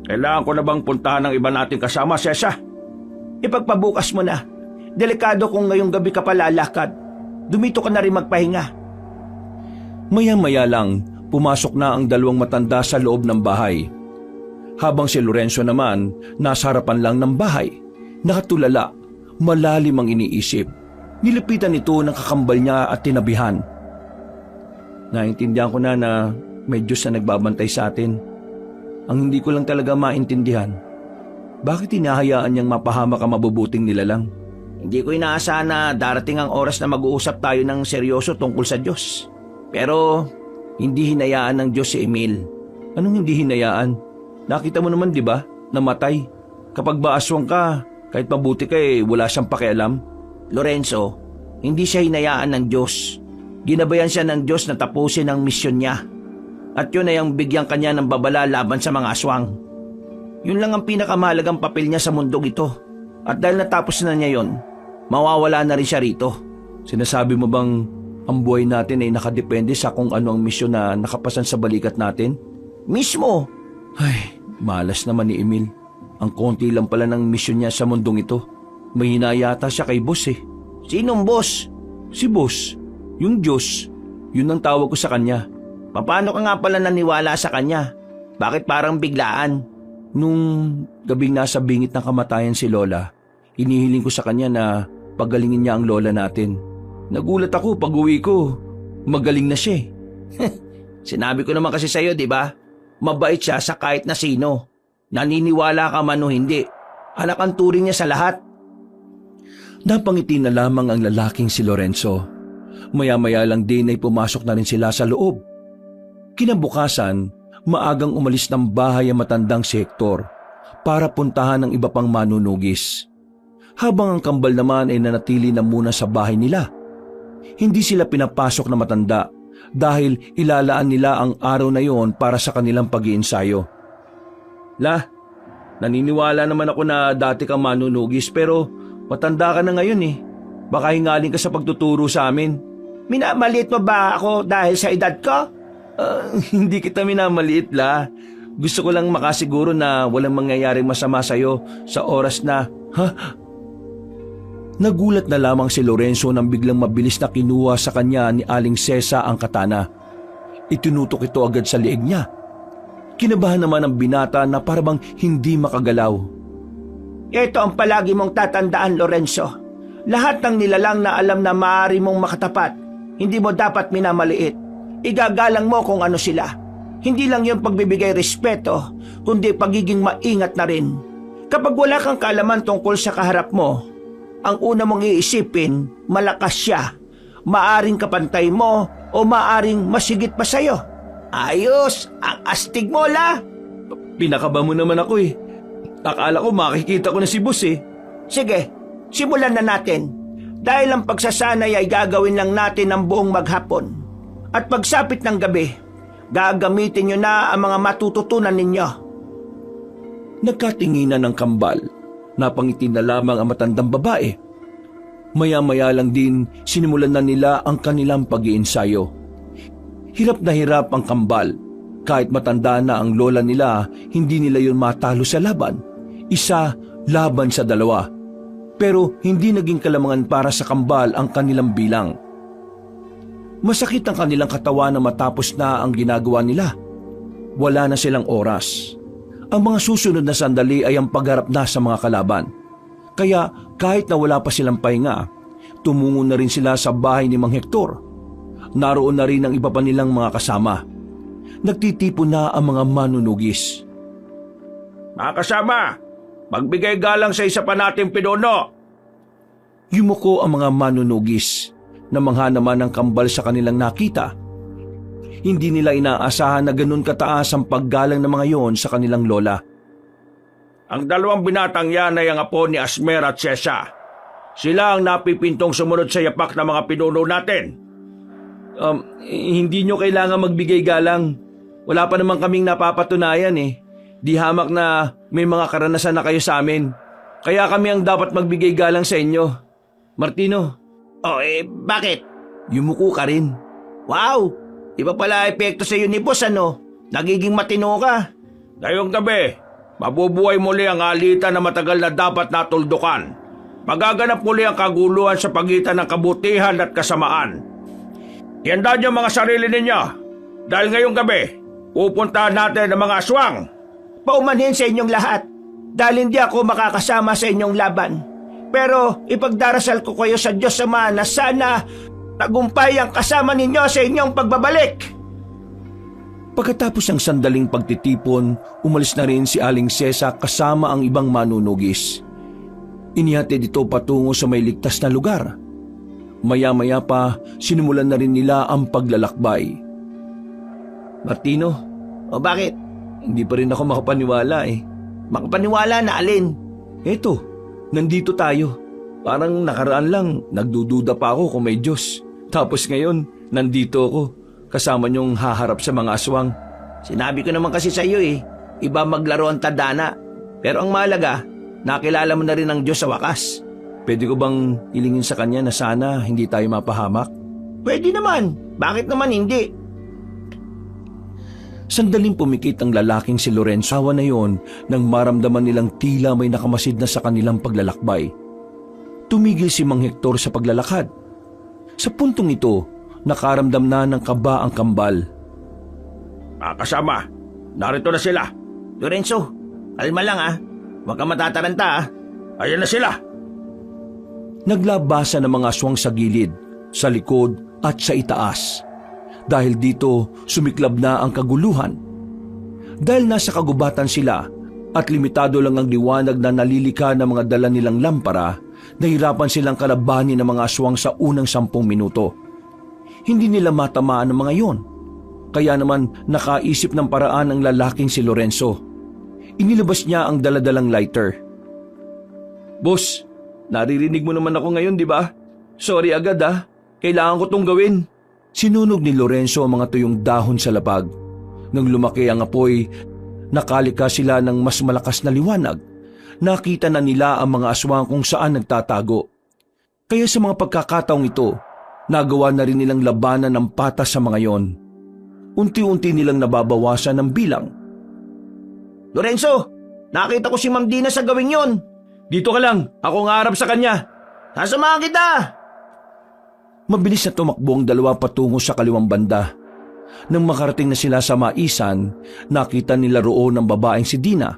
Kailangan ko na bang puntahan ng iba nating kasama, Sesa? Ipagpabukas mo na. Delikado kung ngayong gabi ka pa lalakad. Dumito ka na rin magpahinga. Maya-maya lang, pumasok na ang dalawang matanda sa loob ng bahay. Habang si Lorenzo naman, nasa harapan lang ng bahay. Nakatulala, malalim ang iniisip. Nilapitan ito ng kakambal niya at tinabihan. Naintindihan ko na may Diyos na nagbabantay sa atin. Ang hindi ko lang talaga maintindihan, bakit hinahayaan niyang mapahamak ang mabubuting nilalang? Hindi ko inaasahan na darating ang oras na mag-uusap tayo ng seryoso tungkol sa Diyos. Pero hindi hinayaan ng Diyos si Emil. Anong hindi hinayaan? Nakita mo naman, di ba? Namatay. Kapag ba aswang ka, kahit mabuti ka wala siyang pakialam. Lorenzo, hindi siya hinayaan ng Diyos. Ginabayan siya ng Diyos na tapusin ang misyon niya. At yun ay ang bigyan kanya ng babala laban sa mga aswang. Yun lang ang pinakamahalagang papel niya sa mundong ito. At dahil natapos na niya yon, mawawala na rin siya rito. Sinasabi mo bang ang buhay natin ay nakadepende sa kung ano ang misyon na nakapasan sa balikat natin? Mismo! Ay, malas naman ni Emil. Ang konti lang pala ng misyon niya sa mundong ito. May hinayata siya kay boss eh. Sinong boss? Si boss. Yung Diyos. Yun ang tawag ko sa kanya. Paano ka nga pala naniwala sa kanya? Bakit parang biglaan? Nung gabing nasa bingit ng kamatayan si Lola, inihiling ko sa kanya na pagalingin niya ang Lola natin. Nagulat ako pag uwi ko. Magaling na siya eh. Sinabi ko naman kasi sa'yo, di ba? Mabait siya sa kahit na sino. Naniniwala ka man o hindi. Anak ang turing niya sa lahat. Napangiti na lamang ang lalaking si Lorenzo. Maya-maya lang din ay pumasok na rin sila sa loob. Kinabukasan, maagang umalis ng bahay ang matandang si Hector para puntahan ng iba pang manunugis. Habang ang kambal naman ay nanatili na muna sa bahay nila. Hindi sila pinapasok na matanda dahil ilalaan nila ang araw na yon para sa kanilang pag-iensayo. La, naniniwala naman ako na dati kang manunugis pero matanda ka na ngayon eh. Baka hingaling ka sa pagtuturo sa amin. Minamaliit mo ba ako dahil sa edad ko? Hindi kita minamaliit, La. Gusto ko lang makasiguro na walang mangyayaring masama sa'yo sa oras na... Nagulat na lamang si Lorenzo nang biglang mabilis na kinuha sa kanya ni Aling Sesa ang katana. Itinutok ito agad sa liig niya. Kinabahan naman ang binata na parabang hindi makagalaw. Ito ang palagi mong tatandaan, Lorenzo. Lahat ng nilalang na alam na maaari mong makatapat, Hindi mo dapat minamaliit. Igagalang mo kung ano sila. Hindi lang yung pagbibigay respeto, kundi pagiging maingat na rin. Kapag wala kang kaalaman tungkol sa kaharap mo, ang una mong iisipin, malakas siya. Maaring kapantay mo o maaring masigit pa sa'yo. Ayos, ang astig mo, la. Pinakaba mo naman ako eh. Akala ko makikita ko na si boss eh. Sige, simulan na natin. Dahil ang pagsasanay ay gagawin lang natin ng buong maghapon. At pagsapit ng gabi, gagamitin nyo na ang mga matututunan ninyo. Nagkatinginan ng kambal. Napangiti na lamang ang matandang babae. Maya-maya lang din sinimulan na nila ang kanilang pag-iensayo. Hirap na hirap ang kambal. Kahit matanda na ang lola nila, hindi nila yun matalo sa laban. Isa laban sa dalawa. Pero hindi naging kalamangan para sa kambal ang kanilang bilang. Masakit ang kanilang katawan na matapos na ang ginagawa nila. Wala na silang oras. Ang mga susunod na sandali ay ang pagharap na sa mga kalaban. Kaya kahit na wala pa silang pahinga, tumungo na rin sila sa bahay ni Mang Hector. Naroon na rin ang iba pa nilang mga kasama. Nagtitipon na ang mga manunugis. Mga kasama, magbigay galang sa isa pa nating pinuno. Yumuko ang mga manunugis. Namangha naman ang kambal sa kanilang nakita. Hindi nila inaasahan na ganun kataas ang paggalang ng mga yon sa kanilang lola. Ang dalawang binatang yan ay ang apo ni Asmer at Sesa. Sila ang napipintong sumunod sa yapak ng mga pinuno natin. Hindi nyo kailangan magbigay galang. Wala pa naman kaming napapatunayan eh. Di hamak na may mga karanasan na kayo sa amin. Kaya kami ang dapat magbigay galang sa inyo. Martino. Bakit? Yumuko ka rin. Wow! Iba pala epekto sa iyo ni boss, ano? Nagiging matino ka. Ngayong gabi, mabubuhay muli ang alitan na matagal na dapat natuldukan. Magaganap muli ang kaguluhan sa pagitan ng kabutihan at kasamaan. Iandaan niyo mga sarili ninyo. Dahil ngayong gabi, pupuntahan natin ang mga aswang. Paumanhin sa inyong lahat. Dahil hindi ako makakasama sa inyong laban. Pero ipagdarasal ko kayo sa Diyos Ama na sana tagumpay ang kasama ninyo sa inyong pagbabalik. Pagkatapos ng sandaling pagtitipon, umalis na rin si Aling Sesa kasama ang ibang manunugis. Inihatid ito patungo sa may ligtas na lugar. Maya-maya pa, sinimulan na rin nila ang paglalakbay. Martino, Bakit? hindi pa rin ako makapaniwala eh. Makapaniwala na alin? Eto, nandito tayo. Parang nakaraan lang, nagdududa pa ako kung may Diyos. Tapos ngayon, nandito ako, kasama niyong haharap sa mga aswang. Sinabi ko naman kasi sa iyo iba maglaro ang tadhana. Pero ang mahalaga, nakilala mo na rin ang Diyos sa wakas. Pwede ko bang ilingin sa kanya na sana hindi tayo mapahamak? Pwede naman. Bakit naman hindi? Sandaling pumikit ang lalaking si Lorenzo na yon nang maramdaman nilang tila may nakamasid na sa kanilang paglalakbay. Tumigil si Mang Hector sa paglalakad. Sa puntong ito, nakaramdam na ng kaba ang kambal. Mga kasama, narito na sila. Lorenzo, kalma lang Huwag ka matataranta Ayan na sila. Naglabasa ng mga aswang sa gilid, sa likod at sa itaas. Dahil dito, sumiklab na ang kaguluhan. Dahil nasa kagubatan sila at limitado lang ang liwanag na nalilika ng mga dala nilang lampara, nahirapan silang kalabanin ng mga aswang sa unang 10 minuto. Hindi nila matamaan ang mga yon. Kaya naman nakaisip ng paraan ang lalaking si Lorenzo. Inilabas niya ang daladalang lighter. Boss, naririnig mo naman ako ngayon, di ba? Sorry agad Kailangan ko tong gawin. Sinunog ni Lorenzo ang mga tuyong dahon sa labag. Nang lumaki ang apoy, nakalika sila ng mas malakas na liwanag. Nakita na nila ang mga aswang kung saan nagtatago. Kaya sa mga pagkakataong ito, nagawa na rin nilang labanan ng patas sa mga yon. Unti-unti nilang nababawasan ang bilang. Lorenzo, nakita ko si Ma'am Dina sa gawing yon. Dito ka lang, ako ang harap sa kanya. Sasamahan kita! Mabilis na tumakbo ang dalawa patungo sa kaliwang banda. Nang makarating na sila sa maisan, nakita nila roon ang babaeng si Dina.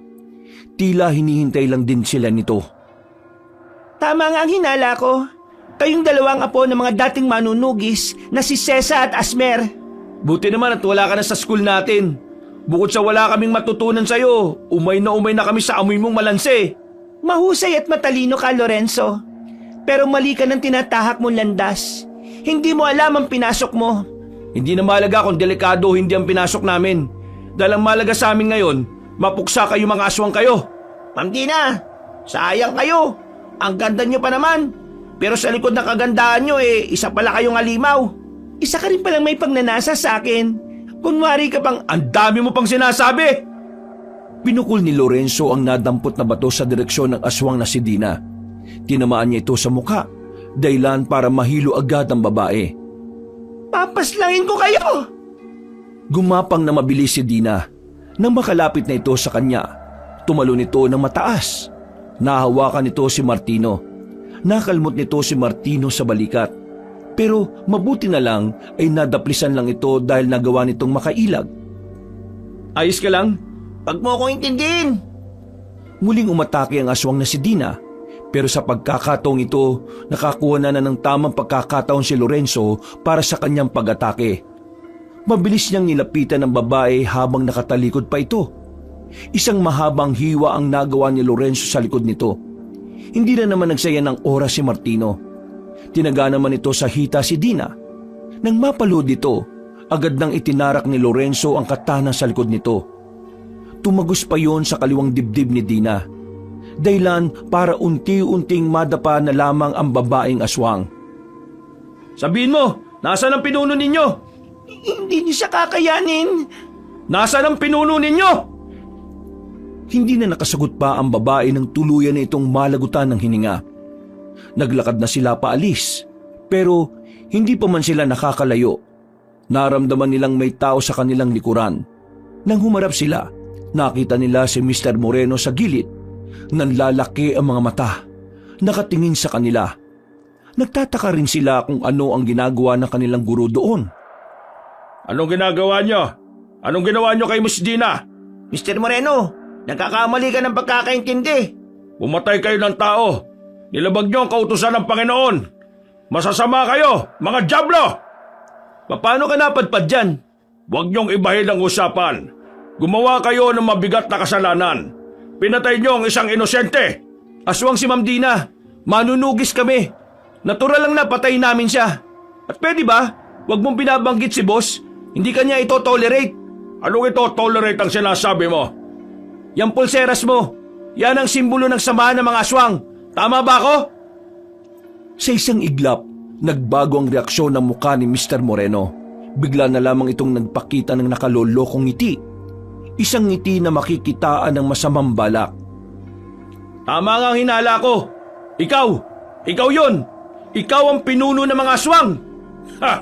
Tila hinihintay lang din sila nito. Tama nga ang hinala ko. Kayong dalawang apo ng mga dating manunugis na si Sesa at Asmer. Buti naman at wala ka na sa school natin. Bukod sa wala kaming matutunan sa'yo, umay na kami sa amoy mong malanse. Mahusay at matalino ka, Lorenzo. Pero mali ka ng tinatahak mong landas. Hindi mo alam ang pinasok mo. Hindi na mahalaga kung delikado o hindi ang pinasok namin. Dahil ang mahalaga sa amin ngayon, mapuksa kayo mga aswang kayo. Ma'am Dina, sayang kayo. Ang ganda nyo pa naman. Pero sa likod ng kagandahan nyo isa pala kayong alimaw. Isa ka rin palang may pagnanasa sa akin. Kunwari ka pang... Ang dami mo pang sinasabi! Pinukol ni Lorenzo ang nadampot na bato sa direksyon ng aswang na si Dina. Tinamaan niya ito sa muka, dahilan para mahilo agad ang babae. Papaslangin ko kayo! Gumapang na mabilis si Dina. Nang makalapit na ito sa kanya, tumalon ito ng mataas. Nahawakan nito si Martino. Nakalmot nito si Martino sa balikat. Pero mabuti na lang ay nadaplisan lang ito dahil nagawa nitong makailag. Ayos ka lang? Pag mo ko intindihin. Muling umatake ang aswang na si Dina. Pero sa pagkakataong ito, nakakuha na ng tamang pagkakataon si Lorenzo para sa kanyang pag-atake. Mabilis niyang nilapitan ng babae habang nakatalikod pa ito. Isang mahabang hiwa ang nagawa ni Lorenzo sa likod nito. Hindi na naman nagsaya ng oras si Martino. Tinaga naman ito sa hita si Dina. Nang mapalood ito, agad nang itinarak ni Lorenzo ang katana sa likod nito. Tumagos pa yon sa kaliwang dibdib ni Dina. Dahilan para unti-unting madapa na lamang ang babaeng aswang. Sabihin mo, nasaan ang pinuno ninyo? Hindi niyo siya kakayanin. Nasaan ang pinuno ninyo? Hindi na nakasagot pa ang babae ng tuluyan na itong malagutan ng hininga. Naglakad na sila paalis, pero hindi pa man sila nakakalayo. Naramdaman nilang may tao sa kanilang likuran. Nang humarap sila, nakita nila si Mr. Moreno sa gilid. Nanlalaki ang mga mata, nakatingin sa kanila. Nagtataka rin sila kung ano ang ginagawa ng kanilang guro doon. Anong ginagawa nyo? Anong ginawa nyo kay Miss Dina? Mr. Moreno, nagkakamali ka ng pagkakaintindi. Pumatay kayo ng tao. Nilabag nyo ang kautusan ng Panginoon. Masasama kayo, mga dyablo! Paano ka napadpad dyan? Huwag niyong ibahin ang usapan. Gumawa kayo ng mabigat na kasalanan. Pinatay niyo ang isang inosente. Aswang si Ma'am Dina, manunugis kami. Natural lang na patayin namin siya. At pwede ba, huwag mong binabanggit si boss? Hindi kanya ito tolerate. Anong ito tolerate ang sinasabi mo? Yang pulseras mo, yan ang simbolo ng samahan ng mga aswang. Tama ba ako? Sa isang iglap, nagbago ang reaksyon ng mukha ni Mr. Moreno. Bigla na lamang itong nagpakita ng nakalolokong ngiti. Isang ngiti na makikitaan ng masamang balak. Tama nga ang hinala ko. Ikaw yun. Ikaw ang pinuno ng mga aswang. Ha!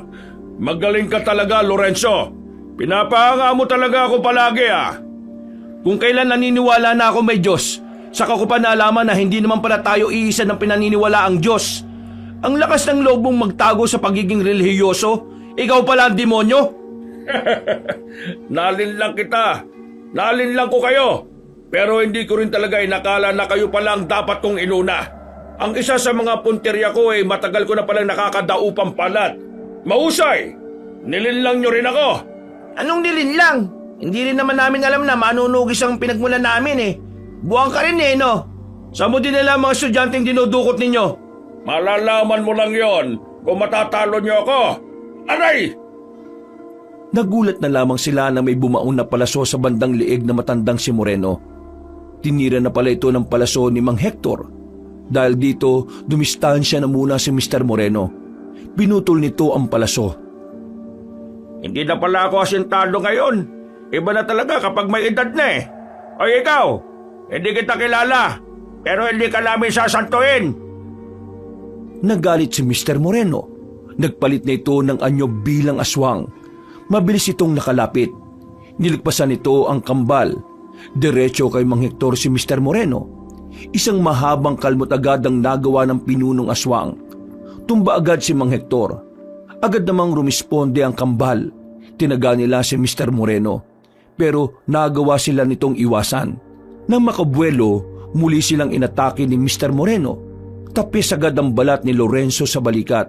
Magaling ka talaga, Lorenzo. Pinapahanga mo talaga ako palagi Kung kailan naniniwala na ako may Diyos, saka ko pa naalaman na hindi naman pala tayo iisa ng pinaniniwala ang Diyos. Ang lakas ng loob mong magtago sa pagiging relihiyoso. Ikaw pala ang demonyo. Nalinlang kita. Nalinlang ko kayo. Pero hindi ko rin talaga inakala na kayo pala ang dapat kong inuna. Ang isa sa mga punteriya ko matagal ko na palang nakakadaupang palat. Mahusay! Nilinlang nyo rin ako. Anong nilinlang? Hindi rin naman namin alam na manunugis ang pinagmulan namin Buwang ka rin no? Saan mo dinala mga estudyanteng dinudukot ninyo? Malalaman mo lang yon kung matatalo nyo ako. Aray! Nagulat na lamang sila na may bumaon na palaso sa bandang liig na matandang si Moreno. Tinira na pala ito ng palaso ni Mang Hector. Dahil dito, dumistansya na muna si Mr. Moreno. Pinutol nito ang palaso. Hindi na pala ako asintado ngayon. Iba na talaga kapag may edad na O ikaw, hindi kita kilala, pero hindi ka namin sasantuin. Nagalit si Mr. Moreno. Nagpalit na ito ng anyo bilang aswang. Mabilis itong nakalapit. Nilagpasan nito ang kambal. Diretso kay Mang Hector si Mr. Moreno. Isang mahabang kalmot agad ang nagawa ng pinunong aswang. Tumba agad si Mang Hector. Agad namang rumisponde ang kambal. Tinaga nila si Mr. Moreno. Pero nagawa sila nitong iwasan. Nang makabuelo, muli silang inatake ni Mr. Moreno. Tapis agad ang balat ni Lorenzo sa balikat,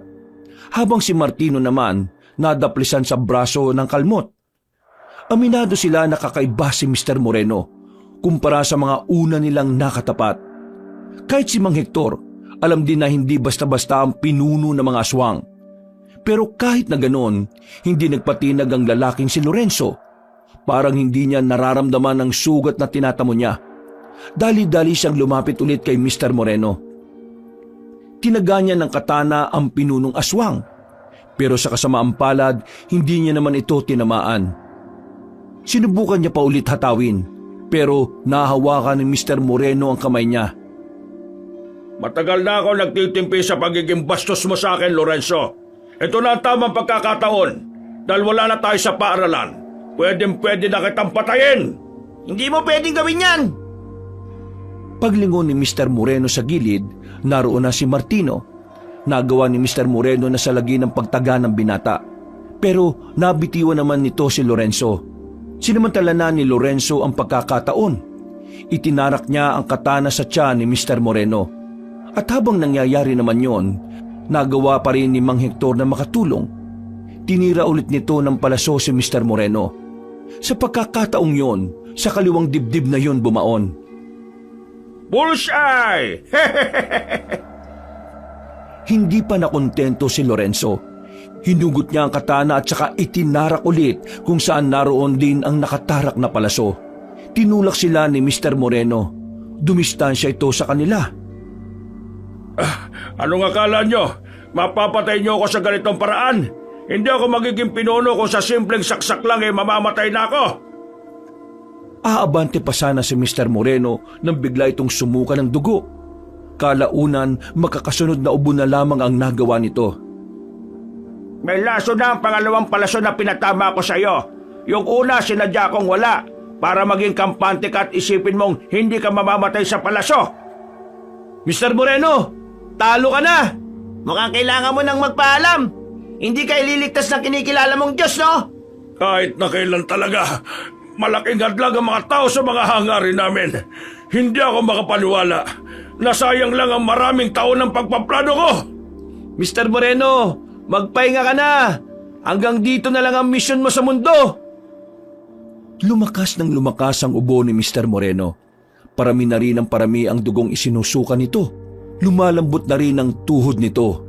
habang si Martino naman nadaplisan sa braso ng kalmot. Aminado sila na kakaiba si Mr. Moreno kumpara sa mga una nilang nakatapat. Kahit si Mang Hector, alam din na hindi basta-basta ang pinuno ng mga aswang. Pero kahit na ganoon, hindi nagpatinag ang lalaking si Lorenzo. Parang hindi niya nararamdaman ang sugat na tinatamo niya. Dali-dali siyang lumapit ulit kay Mr. Moreno. Tinaga niya ng katana ang pinunong aswang. Pero sa kasamaang palad, hindi niya naman ito tinamaan. Sinubukan niya pa ulit hatawin, pero nahawakan ni Mr. Moreno ang kamay niya. Matagal na ako nagtitimpi sa pagiging bastos mo sa akin, Lorenzo. Ito na ang tamang pagkakataon. Dahil wala na tayo sa paaralan. Pwede na kitang patayin. Hindi mo pwedeng gawin yan! Paglingon ni Mr. Moreno sa gilid, naroon na si Martino. Nagawa ni Mr. Moreno na salagi ng pagtaga ng binata. Pero nabitiwan naman nito si Lorenzo. Sinamantala na ni Lorenzo ang pagkakataon. Itinarak niya ang katana sa tiyan ni Mr. Moreno. At habang nangyayari naman yon, nagawa pa rin ni Mang Hector na makatulong. Tinira ulit nito ng palaso si Mr. Moreno. Sa pagkakataong yon, sa kaliwang dibdib na yon bumaon. Bullseye! Hindi pa nakontento si Lorenzo. Hinugot niya ang katana at saka itinarak ulit kung saan naroon din ang nakatarak na palaso. Tinulak sila ni Mr. Moreno. Dumistansya ito sa kanila. Anong akala nyo? Mapapatay nyo ako sa ganitong paraan? Hindi ako magiging pinuno kung sa simpleng saksak lang mamamatay na ako. Aabante pa sana si Mr. Moreno nang bigla itong sumuka ng dugo. Kalaunan, makakasunod na ubo na lamang ang nagawa nito. May laso na ang pangalawang palaso na pinatama ko sa iyo. Yung una, sinadya kong wala para maging kampante ka at isipin mong hindi ka mamamatay sa palaso. Mr. Moreno, talo ka na! Mukhang kailangan mo nang magpaalam. Hindi ka ililigtas ng kinikilala mong Diyos, no? Kahit na kailan talaga, malaking hadlang ang mga tao sa mga hangarin namin. Hindi ako makapaniwala. Nasayang lang ang maraming taon ng pagpaplano ko. Mr. Moreno, magpahinga ka na! Hanggang dito na lang ang misyon mo sa mundo! Lumakas ng lumakas ang ubo ni Mr. Moreno. Parami na rin ang parami ang dugong isinusuka nito. Lumalambot na rin ang tuhod nito.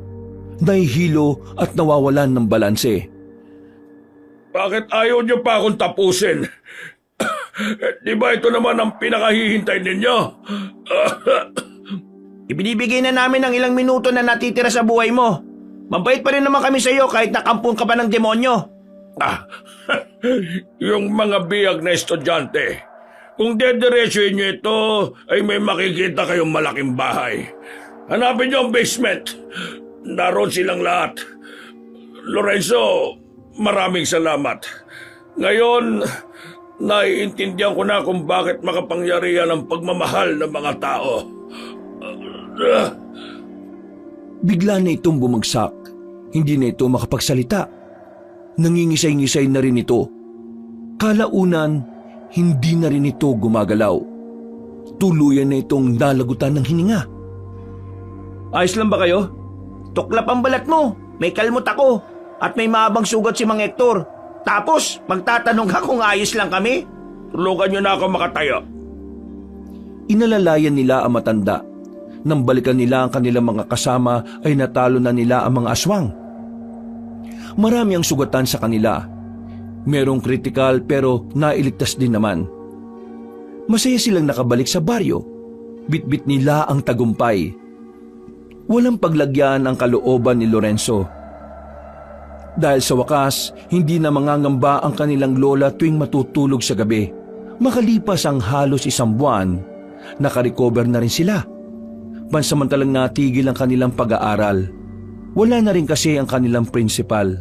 Nahihilo at nawawalan ng balanse. Bakit ayaw niyo pa akong tapusin? Di ba ito naman ang pinakahihintay ninyo? Ibinibigay na namin ang ilang minuto na natitira sa buhay mo. Mabait pa rin naman kami sa iyo kahit nakampun ka pa ng demonyo. Yung mga biyag na estudyante. Kung dediretsuhin niyo ito, ay may makikita kayong malaking bahay. Hanapin niyo ang basement. Naroon silang lahat. Lorenzo, maraming salamat. Ngayon, naiintindihan ko na kung bakit makapangyarihan ang pagmamahal ng mga tao. Bigla na itong bumagsak. Hindi na ito makapagsalita. Nangingisay-ngisay na rin ito. Kalaunan, hindi na rin ito gumagalaw. Tuluyan na itong nalagutan ng hininga. Ayos lang ba kayo? Tuklap ang balat mo. May kalmot ako. At may maabang sugat si Mang Hector. Tapos, magtatanong ka kung ayos lang kami? Tulungan niyo na ako makatayo. Inalalayan nila ang matanda. Nang balikan nila ang kanilang mga kasama ay natalo na nila ang mga aswang. Marami ang sugatan sa kanila. Merong kritikal pero nailigtas din naman. Masaya silang nakabalik sa baryo. Bitbit nila ang tagumpay. Walang paglagyan ang kalooban ni Lorenzo. Dahil sa wakas, hindi na mangangamba ang kanilang lola tuwing matutulog sa gabi. Makalipas ang halos isang buwan, nakarecover na rin sila. Pansamantalang natigil ang kanilang pag-aaral. Wala na rin kasi ang kanilang principal.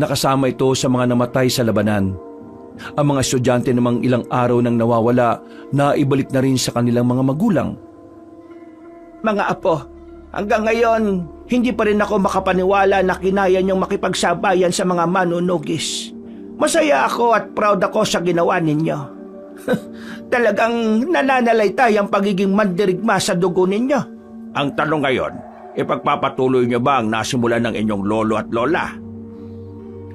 Nakasama ito sa mga namatay sa labanan. Ang mga estudyante namang ilang araw nang nawawala, naibalik na rin sa kanilang mga magulang. Mga apo, hanggang ngayon, hindi pa rin ako makapaniwala na kinaya niyong makipagsabayan sa mga manunugis. Masaya ako at proud ako sa ginawa ninyo. Talagang nananalaytay ang pagiging mandirigma sa dugo ninyo. Ang tanong ngayon, ipagpapatuloy niyo ba ang nasimulan ng inyong lolo at lola?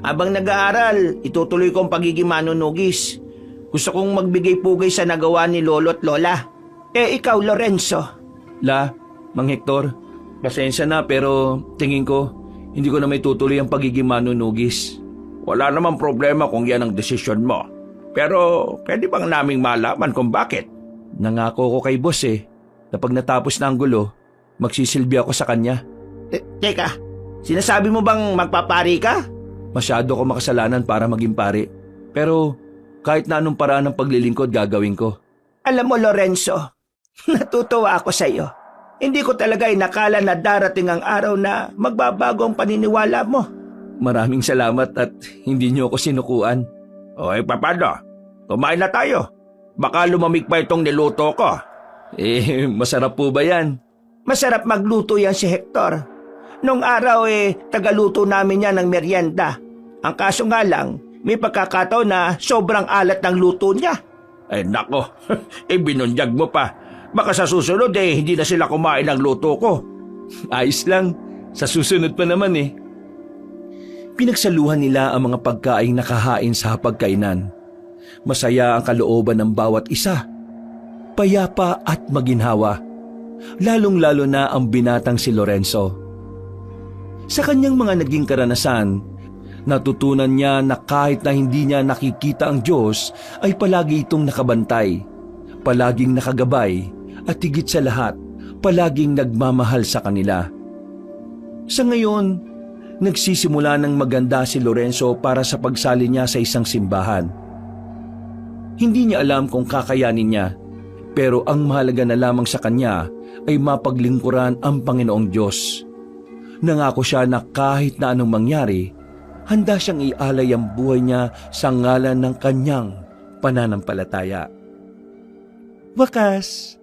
Habang nag-aaral, itutuloy ko ang pagiging manunugis. Gusto kong magbigay-pugay sa nagawa ni lolo at lola. Ikaw, Lorenzo. La, Mang Hector, pasensya na pero tingin ko hindi ko na may tutuloy ang pagiging manunugis. Wala namang problema kung yan ang desisyon mo. Pero pwede bang naming malaman kung bakit? Nangako ko kay boss na pag natapos na ang gulo, magsisilbi ako sa kanya. Teka, sinasabi mo bang magpapari ka? Masyado ko makasalanan para maging pare. Pero kahit na anong paraan ng paglilingkod gagawin ko. Alam mo, Lorenzo, natutuwa ako sa iyo. Hindi ko talaga inakala na darating ang araw na magbabago ang paniniwala mo. Maraming salamat at hindi niyo ako sinukuan. O paano? Kumain na tayo. Baka lumamig pa itong niluto ko. Masarap po ba yan? Masarap magluto yan si Hector. Nung araw tagaluto namin yan ng merienda. Ang kaso nga lang, may pagkakataon na sobrang alat ng luto niya. Ay nako, binunyag mo pa. Baka sa susunod hindi na sila kumain ng luto ko. Ayos lang, sa susunod pa naman Pinagsaluhan nila ang mga pagkaing nakahain sa hapagkainan. Masaya ang kalooban ng bawat isa. Payapa at maginhawa. Lalong-lalo na ang binatang si Lorenzo. Sa kanyang mga naging karanasan, natutunan niya na kahit na hindi niya nakikita ang Diyos, ay palagi itong nakabantay, palaging nakagabay, at higit sa lahat, palaging nagmamahal sa kanila. Sa ngayon, nagsisimula ng maganda si Lorenzo para sa pagsali niya sa isang simbahan. Hindi niya alam kung kakayanin niya, pero ang mahalaga na lamang sa kanya ay mapaglingkuran ang Panginoong Diyos. Nangako siya na kahit na anong mangyari, handa siyang ialay ang buhay niya sa ngalan ng kanyang pananampalataya. Wakas,